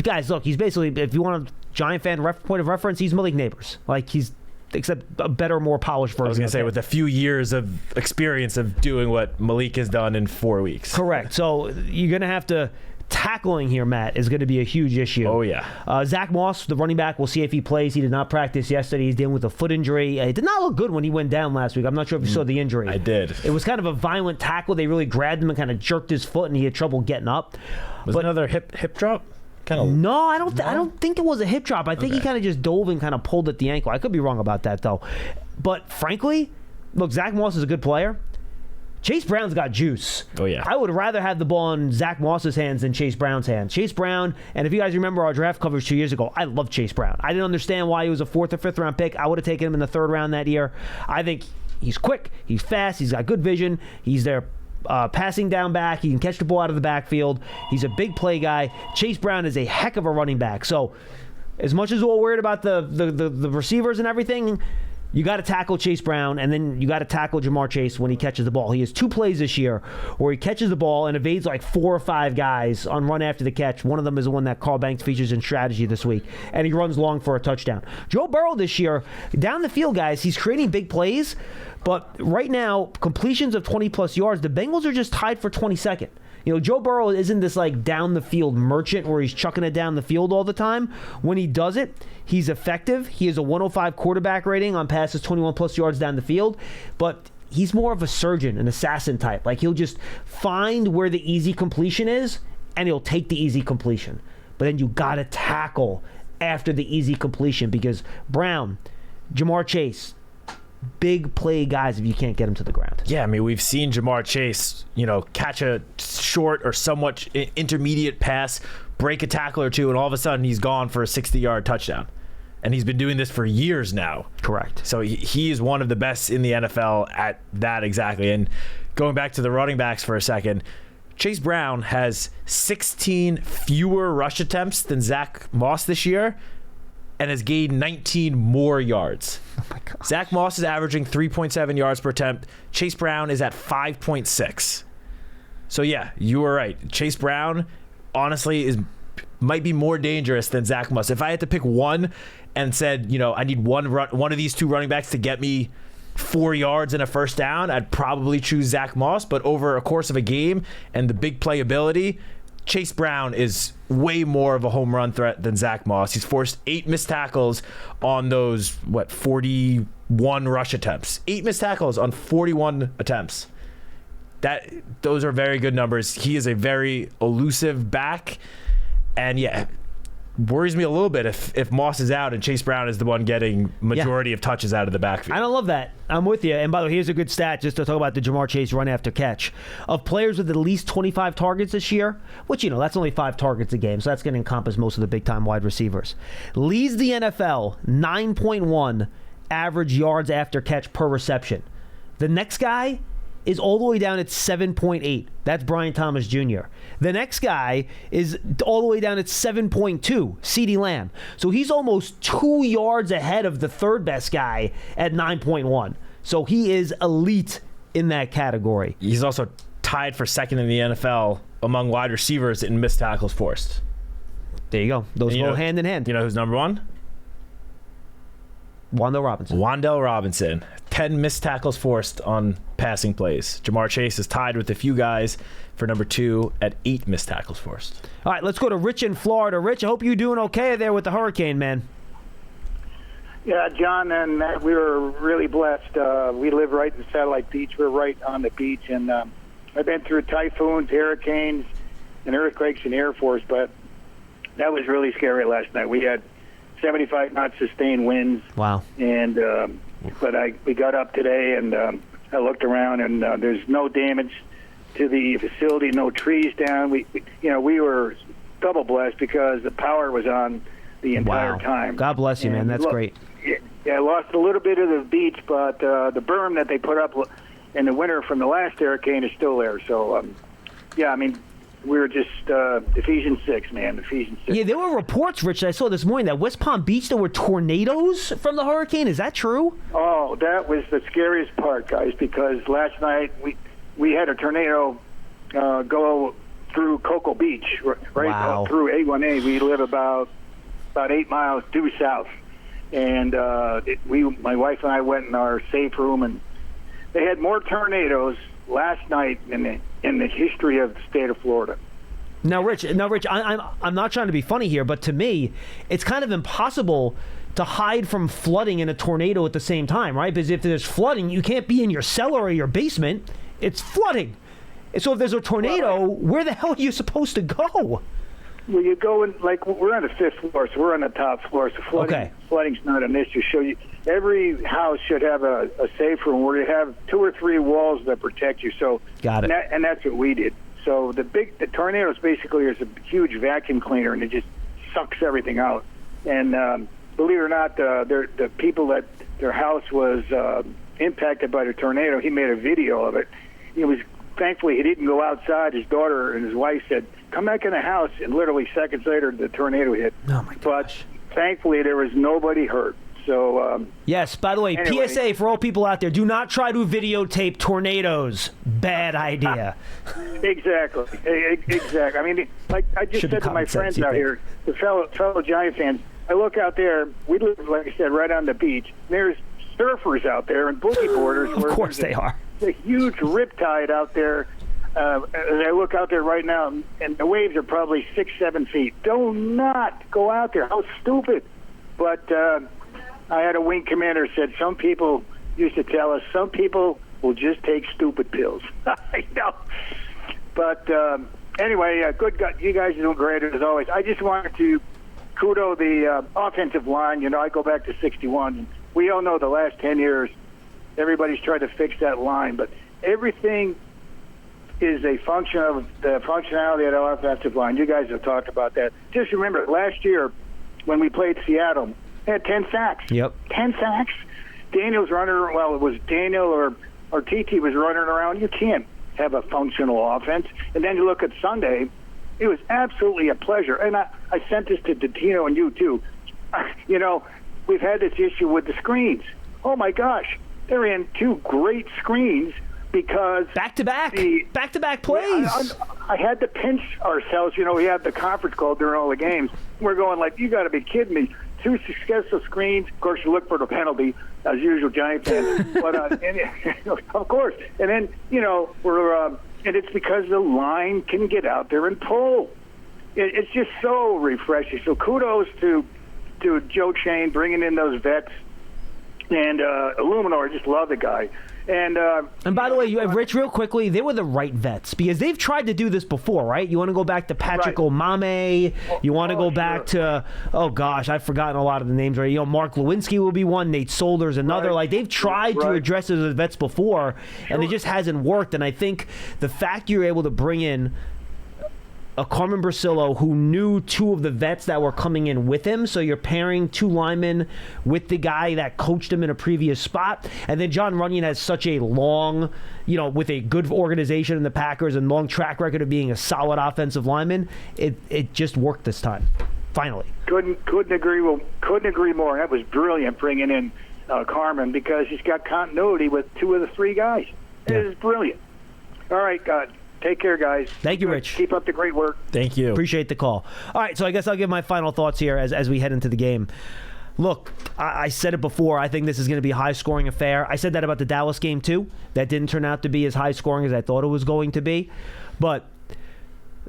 guys, look, he's basically, if you want a Giant fan point of reference, he's Malik Neighbors. Like, he's except a better, more polished version. I was going to say, with a few years of experience of doing what Malik has done in 4 weeks. Correct. So you're going to have to tackling here, Matt, is going to be a huge issue. Oh, yeah. Zach Moss, the running back, we'll see if he plays. He did not practice yesterday. He's dealing with a foot injury. It did not look good when he went down last week. I'm not sure if you saw the injury. I did. It was kind of a violent tackle. They really grabbed him and kind of jerked his foot, and he had trouble getting up. Was it another hip drop? No, I don't think it was a hip drop. I think he kind of just dove and kind of pulled at the ankle. I could be wrong about that, though. But frankly, look, Zach Moss is a good player. Chase Brown's got juice. Oh, yeah. I would rather have the ball in Zach Moss's hands than Chase Brown's hands. Chase Brown, and if you guys remember our draft coverage 2 years ago, I love Chase Brown. I didn't understand why he was a 4th or 5th round pick. I would have taken him in the 3rd round that year. I think he's quick, he's fast, he's got good vision, he's their passing down back, he can catch the ball out of the backfield, he's a big play guy. Chase Brown is a heck of a running back. So as much as we're worried about the receivers and everything, you got to tackle Chase Brown, and then you got to tackle Jamar Chase when he catches the ball. He has 2 plays this year where he catches the ball and evades like 4 or 5 guys on run after the catch. One of them is the one that Carl Banks features in strategy this week, and he runs long for a touchdown. Joe Burrow this year, down the field, guys, he's creating big plays, but right now, completions of 20-plus yards, the Bengals are just tied for 22nd. You know, Joe Burrow isn't this like down the field merchant where he's chucking it down the field all the time. When he does it, he's effective. He has a 105 quarterback rating on passes 21 plus yards down the field, but he's more of a surgeon, an assassin type. Like he'll just find where the easy completion is and he'll take the easy completion. But then you got to tackle after the easy completion because Brown, Jamar Chase, big play guys if you can't get them to the ground. Yeah, I mean, we've seen Jamar Chase, catch a short or somewhat intermediate pass, break a tackle or two, and all of a sudden he's gone for a 60-yard touchdown. And he's been doing this for years now. Correct. So he is one of the best in the NFL at that exactly. And going back to the running backs for a second, Chase Brown has 16 fewer rush attempts than Zach Moss this year, and has gained 19 more yards. Oh my God. Zach Moss is averaging 3.7 yards per attempt. Chase Brown is at 5.6. So yeah, you were right. Chase Brown, honestly, might be more dangerous than Zach Moss. If I had to pick one and said, I need one of these 2 running backs to get me 4 yards and a first down, I'd probably choose Zach Moss. But over a course of a game and the big playability, Chase Brown is way more of a home run threat than Zach Moss. He's forced 8 missed tackles on those, 41 rush attempts. 8 missed tackles on 41 attempts. Those are very good numbers. He is a very elusive back. And yeah, worries me a little bit if Moss is out and Chase Brown is the one getting majority of touches out of the backfield. I don't love that. I'm with you. And by the way, here's a good stat just to talk about the Jamar Chase run after catch. Of players with at least 25 targets this year, which, that's only 5 targets a game, so that's going to encompass most of the big-time wide receivers, leads the NFL 9.1 average yards after catch per reception. The next guy is all the way down at 7.8. That's Brian Thomas Jr. The next guy is all the way down at 7.2, CeeDee Lamb. So he's almost 2 yards ahead of the third best guy at 9.1. So he is elite in that category. He's also tied for second in the NFL among wide receivers in missed tackles forced. There you go. Those go hand in hand. You know who's number 1? Wan'Dale Robinson. 10 missed tackles forced on passing plays. Jamar Chase is tied with a few guys for number 2 at 8 missed tackles forced. All right, let's go to Rich in Florida. Rich, I hope you're doing okay there with the hurricane, man. Yeah, John and Matt, we were really blessed. We live right in Satellite Beach. We're right on the beach, and I've been through typhoons, hurricanes, and earthquakes and Air Force, but that was really scary last night. We had 75 knot sustained winds. Wow. And but we got up today, and I looked around, and there's no damage to the facility, no trees down. We were double blessed because the power was on the entire time. God bless you, man. That's great. Yeah, I lost a little bit of the beach, but the berm that they put up in the winter from the last hurricane is still there. So, we were just Ephesians 6, man. Ephesians 6. Yeah, there were reports, Rich, that I saw this morning that West Palm Beach, there were tornadoes from the hurricane. Is that true? Oh, that was the scariest part, guys, because last night we had a tornado go through Cocoa Beach, right through A1A. We live about 8 miles due south. And my wife and I went in our safe room, and they had more tornadoes last night in the history of the state of Florida. Now, Rich, I'm not trying to be funny here, but to me, it's kind of impossible to hide from flooding and a tornado at the same time, right? Because if there's flooding, you can't be in your cellar or your basement. It's flooding. So if there's a tornado, where the hell are you supposed to go? Well, you go in, like, we're on the 5th floor, so we're on the top floor, so flooding's not an issue. So every house should have a safe room where you have 2 or 3 walls that protect you. So got it. And that's what we did. So the tornadoes basically is a huge vacuum cleaner, and it just sucks everything out. And believe it or not, the people that their house was impacted by the tornado, he made a video of it. Thankfully, he didn't go outside. His daughter and his wife said, "Come back in the house," and literally seconds later, the tornado hit. Oh my gosh! But thankfully, there was nobody hurt. So yes. By the way, anyway, PSA for all people out there: do not try to videotape tornadoes. Bad idea. Exactly. I mean, like I just said to my friends out here, the fellow Giant fans. I look out there. We live, like I said, right on the beach. There's surfers out there and boogie boarders. Of course they are. A huge riptide out there. As I look out there right now, and the waves are probably 6-7 feet. Do not go out there. How stupid! But I had a wing commander said some people used to tell us some people will just take stupid pills. I know. But anyway, good guy. You guys are doing great as always. I just wanted to kudo the offensive line. I go back to 61. And we all know the last 10 years, everybody's tried to fix that line, but everything is a function of the functionality of the offensive line. You guys have talked about that. Just remember, last year when we played Seattle, they had 10 sacks. Yep. 10 sacks. Daniel's running, well, it was Daniel or TT was running around. You can't have a functional offense. And then you look at Sunday, it was absolutely a pleasure. And I sent this to Dottino and you, too. We've had this issue with the screens. Oh, my gosh. They ran 2 great screens because back-to-back plays. I had to pinch ourselves. We had the conference call during all the games. We're going like, you got to be kidding me. 2 successful screens. Of course, you look for the penalty, as usual, Giant fans. But of course. And then, we're and it's because the line can get out there and pull. It's just so refreshing. So kudos to Joe Chain bringing in those vets. And Illuminor, I just love the guy. And by the way, Rich, real quickly, they were the right vets because they've tried to do this before, right? You want to go back to Patrick Omame. You want to go back to, oh gosh, I've forgotten a lot of the names already. Mark Lewinsky will be one. Nate Solder's another. Like they've tried to address it as vets before, and it just hasn't worked. And I think the fact you're able to bring in a Carmen Brasillo who knew 2 of the vets that were coming in with him. So you're pairing 2 linemen with the guy that coached him in a previous spot. And then John Runyon has such a long, with a good organization in the Packers and long track record of being a solid offensive lineman. It just worked this time. Finally. Couldn't agree more. That was brilliant bringing in Carmen because he's got continuity with 2 of the 3 guys. It is brilliant. All right, God. Take care, guys. Thank you, Rich. Keep up the great work. Thank you. Appreciate the call. All right, so I guess I'll give my final thoughts here as we head into the game. Look, I said it before. I think this is going to be a high-scoring affair. I said that about the Dallas game, too. That didn't turn out to be as high-scoring as I thought it was going to be. But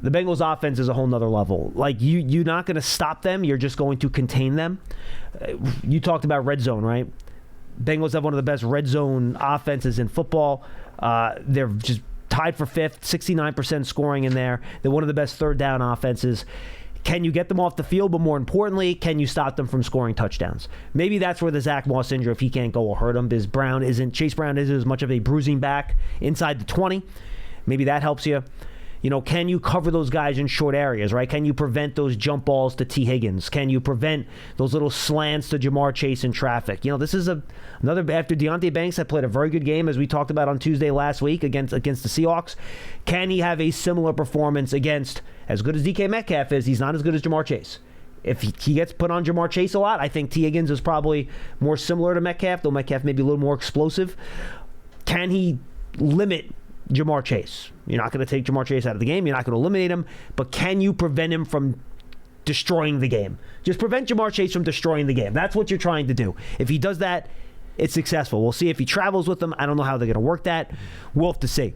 the Bengals' offense is a whole nother level. Like, you're not going to stop them. You're just going to contain them. You talked about red zone, right? Bengals have one of the best red zone offenses in football. They're just tied for 5th, 69% scoring in there. They're one of the best third down offenses. Can you get them off the field? But more importantly, can you stop them from scoring touchdowns? Maybe that's where the Zach Moss injury, if he can't go, will hurt him. Because Chase Brown isn't as much of a bruising back inside the 20. Maybe that helps you. Can you cover those guys in short areas, right? Can you prevent those jump balls to T. Higgins? Can you prevent those little slants to Jamar Chase in traffic? This is another, after Deonte Banks had played a very good game, as we talked about on Tuesday last week against the Seahawks. Can he have a similar performance against, as good as DK Metcalf is, he's not as good as Jamar Chase. If he gets put on Jamar Chase a lot, I think T. Higgins is probably more similar to Metcalf, though Metcalf may be a little more explosive. Can he limit Jamar Chase? You're not going to take Jamar Chase out of the game. You're not going to eliminate him. But can you prevent him from destroying the game? Just prevent Jamar Chase from destroying the game. That's what you're trying to do. If he does that, it's successful. We'll see if he travels with them. I don't know how they're going to work that. We'll have to see.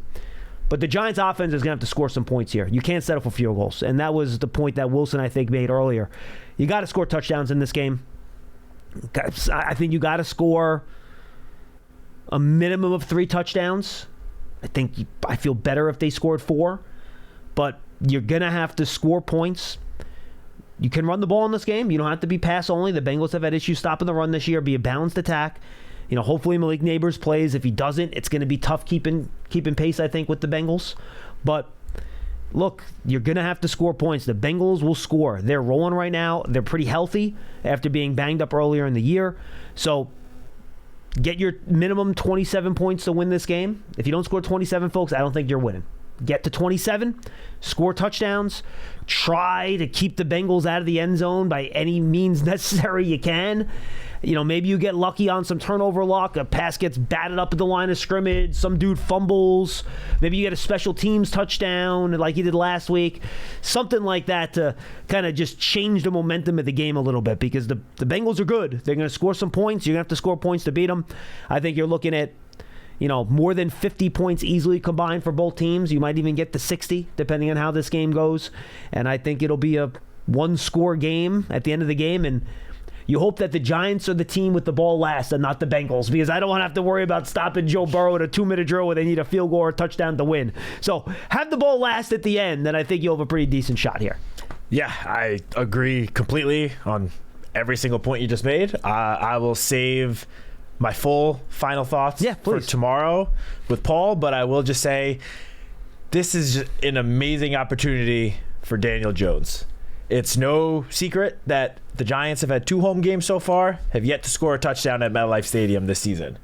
But the Giants' offense is going to have to score some points here. You can't settle for field goals. And that was the point that Wilson, I think, made earlier. You got to score touchdowns in this game. I think you got to score a minimum of 3 touchdowns. I feel better if they scored 4. But you're going to have to score points. You can run the ball in this game. You don't have to be pass only. The Bengals have had issues stopping the run this year. Be a balanced attack. Hopefully Malik Neighbors plays. If he doesn't, it's going to be tough keeping pace, I think, with the Bengals. But look, you're going to have to score points. The Bengals will score. They're rolling right now. They're pretty healthy after being banged up earlier in the year. So get your minimum 27 points to win this game. If you don't score 27, folks, I don't think you're winning. Get to 27, score touchdowns, try to keep the Bengals out of the end zone by any means necessary you can. Maybe you get lucky on some turnover luck, a pass gets batted up at the line of scrimmage, some dude fumbles, maybe you get a special teams touchdown like you did last week, something like that to kind of just change the momentum of the game a little bit, because the Bengals are good. They're going to score some points. You're going to have to score points to beat them. I think you're looking at more than 50 points easily combined for both teams. You might even get to 60, depending on how this game goes. And I think it'll be a one-score game at the end of the game. And you hope that the Giants are the team with the ball last and not the Bengals, because I don't want to have to worry about stopping Joe Burrow at a 2-minute drill where they need a field goal or a touchdown to win. So have the ball last at the end, then I think you'll have a pretty decent shot here. Yeah, I agree completely on every single point you just made. I will save my full final thoughts for tomorrow with Paul, but I will just say this is just an amazing opportunity for Daniel Jones. It's no secret that the Giants have had 2 home games so far, have yet to score a touchdown at MetLife Stadium this season.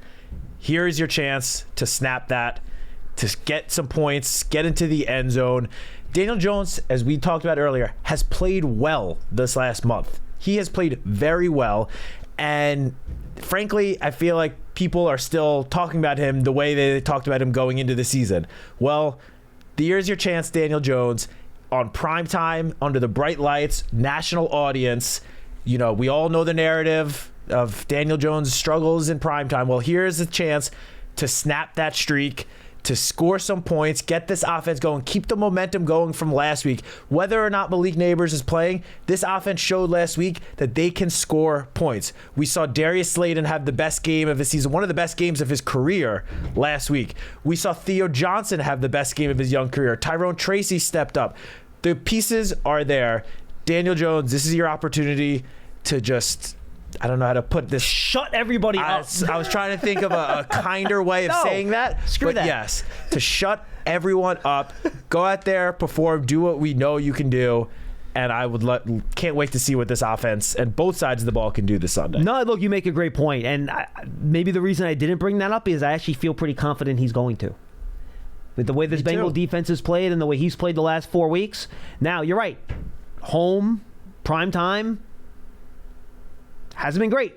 Here is your chance to snap that, to get some points, get into the end zone. Daniel Jones, as we talked about earlier, has played well this last month. He has played very well, and frankly, I feel like people are still talking about him the way they talked about him going into the season. Well, here's your chance, Daniel Jones, on prime time, under the bright lights, national audience. We all know the narrative of Daniel Jones' struggles in prime time. Well, here's a chance to snap that streak, to score some points, get this offense going, keep the momentum going from last week. Whether or not Malik Neighbors is playing, this offense showed last week that they can score points. We saw Darius Slayton have the best game of the season, one of the best games of his career last week. We saw Theo Johnson have the best game of his young career. Tyrone Tracy stepped up. The pieces are there. Daniel Jones, this is your opportunity to just, I don't know how to put this. Shut everybody up. I was trying to think of a kinder way of saying that. Screw that. Yes, to shut everyone up. Go out there, perform, do what we know you can do. And can't wait to see what this offense and both sides of the ball can do this Sunday. No, look, you make a great point. And maybe the reason I didn't bring that up is I actually feel pretty confident he's going to. With the way this Bengal defense has played and the way he's played the last 4 weeks. Now, you're right. Home, prime time, hasn't been great.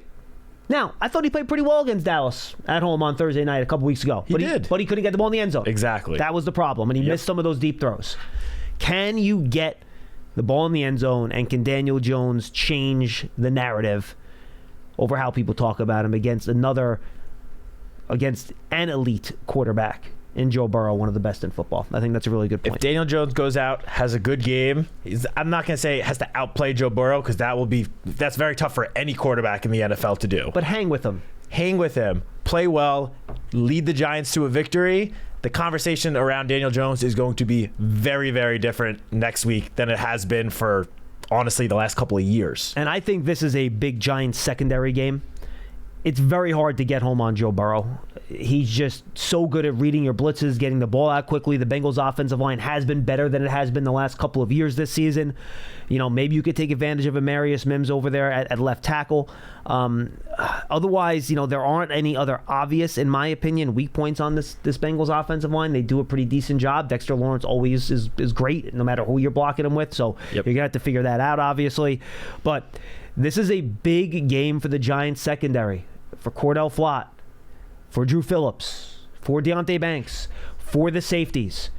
Now, I thought he played pretty well against Dallas at home on Thursday night a couple weeks ago. He did. But he couldn't get the ball in the end zone. Exactly. That was the problem, and he missed some of those deep throws. Can you get the ball in the end zone, and can Daniel Jones change the narrative over how people talk about him against an elite quarterback in Joe Burrow, one of the best in football? I think that's a really good point. If Daniel Jones goes out, has a good game, I'm not going to say it has to outplay Joe Burrow, because that's very tough for any quarterback in the NFL to do. But hang with him. Hang with him. Play well. Lead the Giants to a victory. The conversation around Daniel Jones is going to be very, very different next week than it has been for, honestly, the last couple of years. And I think this is a big Giants secondary game. It's very hard to get home on Joe Burrow. He's just so good at reading your blitzes, getting the ball out quickly. The Bengals' offensive line has been better than it has been the last couple of years this season. Maybe you could take advantage of Amarius Mims over there at left tackle. Otherwise, there aren't any other obvious, in my opinion, weak points on this Bengals offensive line. They do a pretty decent job. Dexter Lawrence always is great, no matter who you're blocking him with. So you're going to have to figure that out, obviously. But this is a big game for the Giants secondary, for Cordell Flott, for Drew Phillips, for Deonte Banks, for the safeties.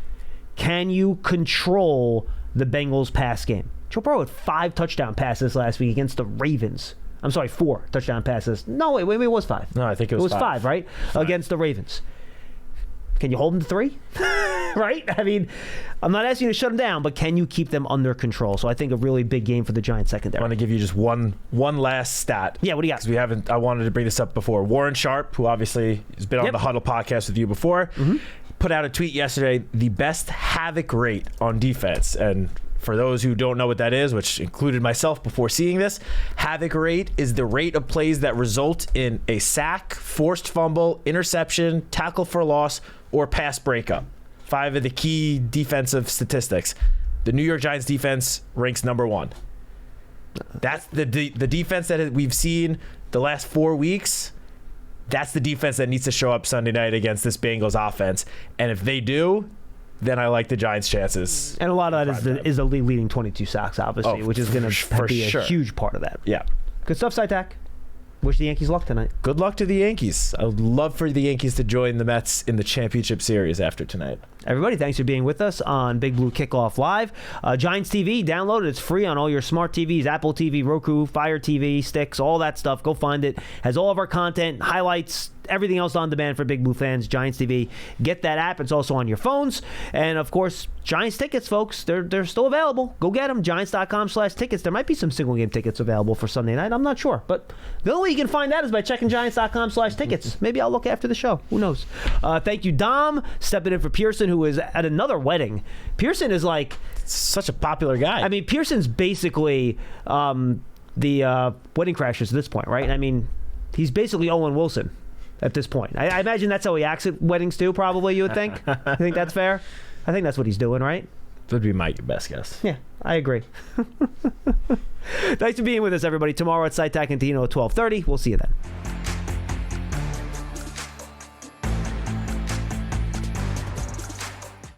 Can you control the Bengals pass game? Joe Burrow had 5 touchdown passes last week against the Ravens. I'm sorry, 4 touchdown passes. No, wait, it was 5. No, I think it was 5. It was 5, right? 5. Against the Ravens. Can you hold them to 3? Right? I mean, I'm not asking you to shut them down, but can you keep them under control? So I think a really big game for the Giants secondary. I want to give you just one last stat. Yeah, what do you got? 'Cause I wanted to bring this up before. Warren Sharp, who obviously has been on the Huddle podcast with you before, put out a tweet yesterday, the best havoc rate on defense. And for those who don't know what that is, which included myself before seeing this, havoc rate is the rate of plays that result in a sack, forced fumble, interception, tackle for loss, or pass breakup. 5 of the key defensive statistics. The New York Giants defense ranks number 1. That's the defense that we've seen the last 4 weeks. That's the defense that needs to show up Sunday night against this Bengals offense. And if they do, then I like the Giants' chances. And a lot of that is the league leading 22 sacks, obviously, which is going to be a huge part of that. Yeah. Good stuff, Citak. Wish the Yankees luck tonight. Good luck to the Yankees. I would love for the Yankees to join the Mets in the championship series after tonight. Everybody, thanks for being with us on Big Blue Kickoff Live. Giants TV, download it. It's free on all your smart TVs, Apple TV, Roku, Fire TV, sticks, all that stuff. Go find it. Has all of our content, highlights, everything else on demand for Big Blue fans. Giants TV. Get that app. It's also on your phones. And, of course, Giants tickets, folks. They're still available. Go get them. Giants.com/tickets. There might be some single-game tickets available for Sunday night. I'm not sure. But the only way you can find that is by checking Giants.com/tickets. Maybe I'll look after the show. Who knows? Thank you, Dom, stepping in for Pearson, who is at another wedding. Pearson is like such a popular guy. I mean, Pearson's basically the Wedding Crashers at this point, right? I mean, he's basically Owen Wilson at this point. I imagine that's how he acts at weddings too, probably, you would think. You think that's fair? I think that's what he's doing, right? That would be my best guess. Yeah, I agree. Thanks for being with us, everybody. Tomorrow at Citak and Tino at 12:30. We'll see you then.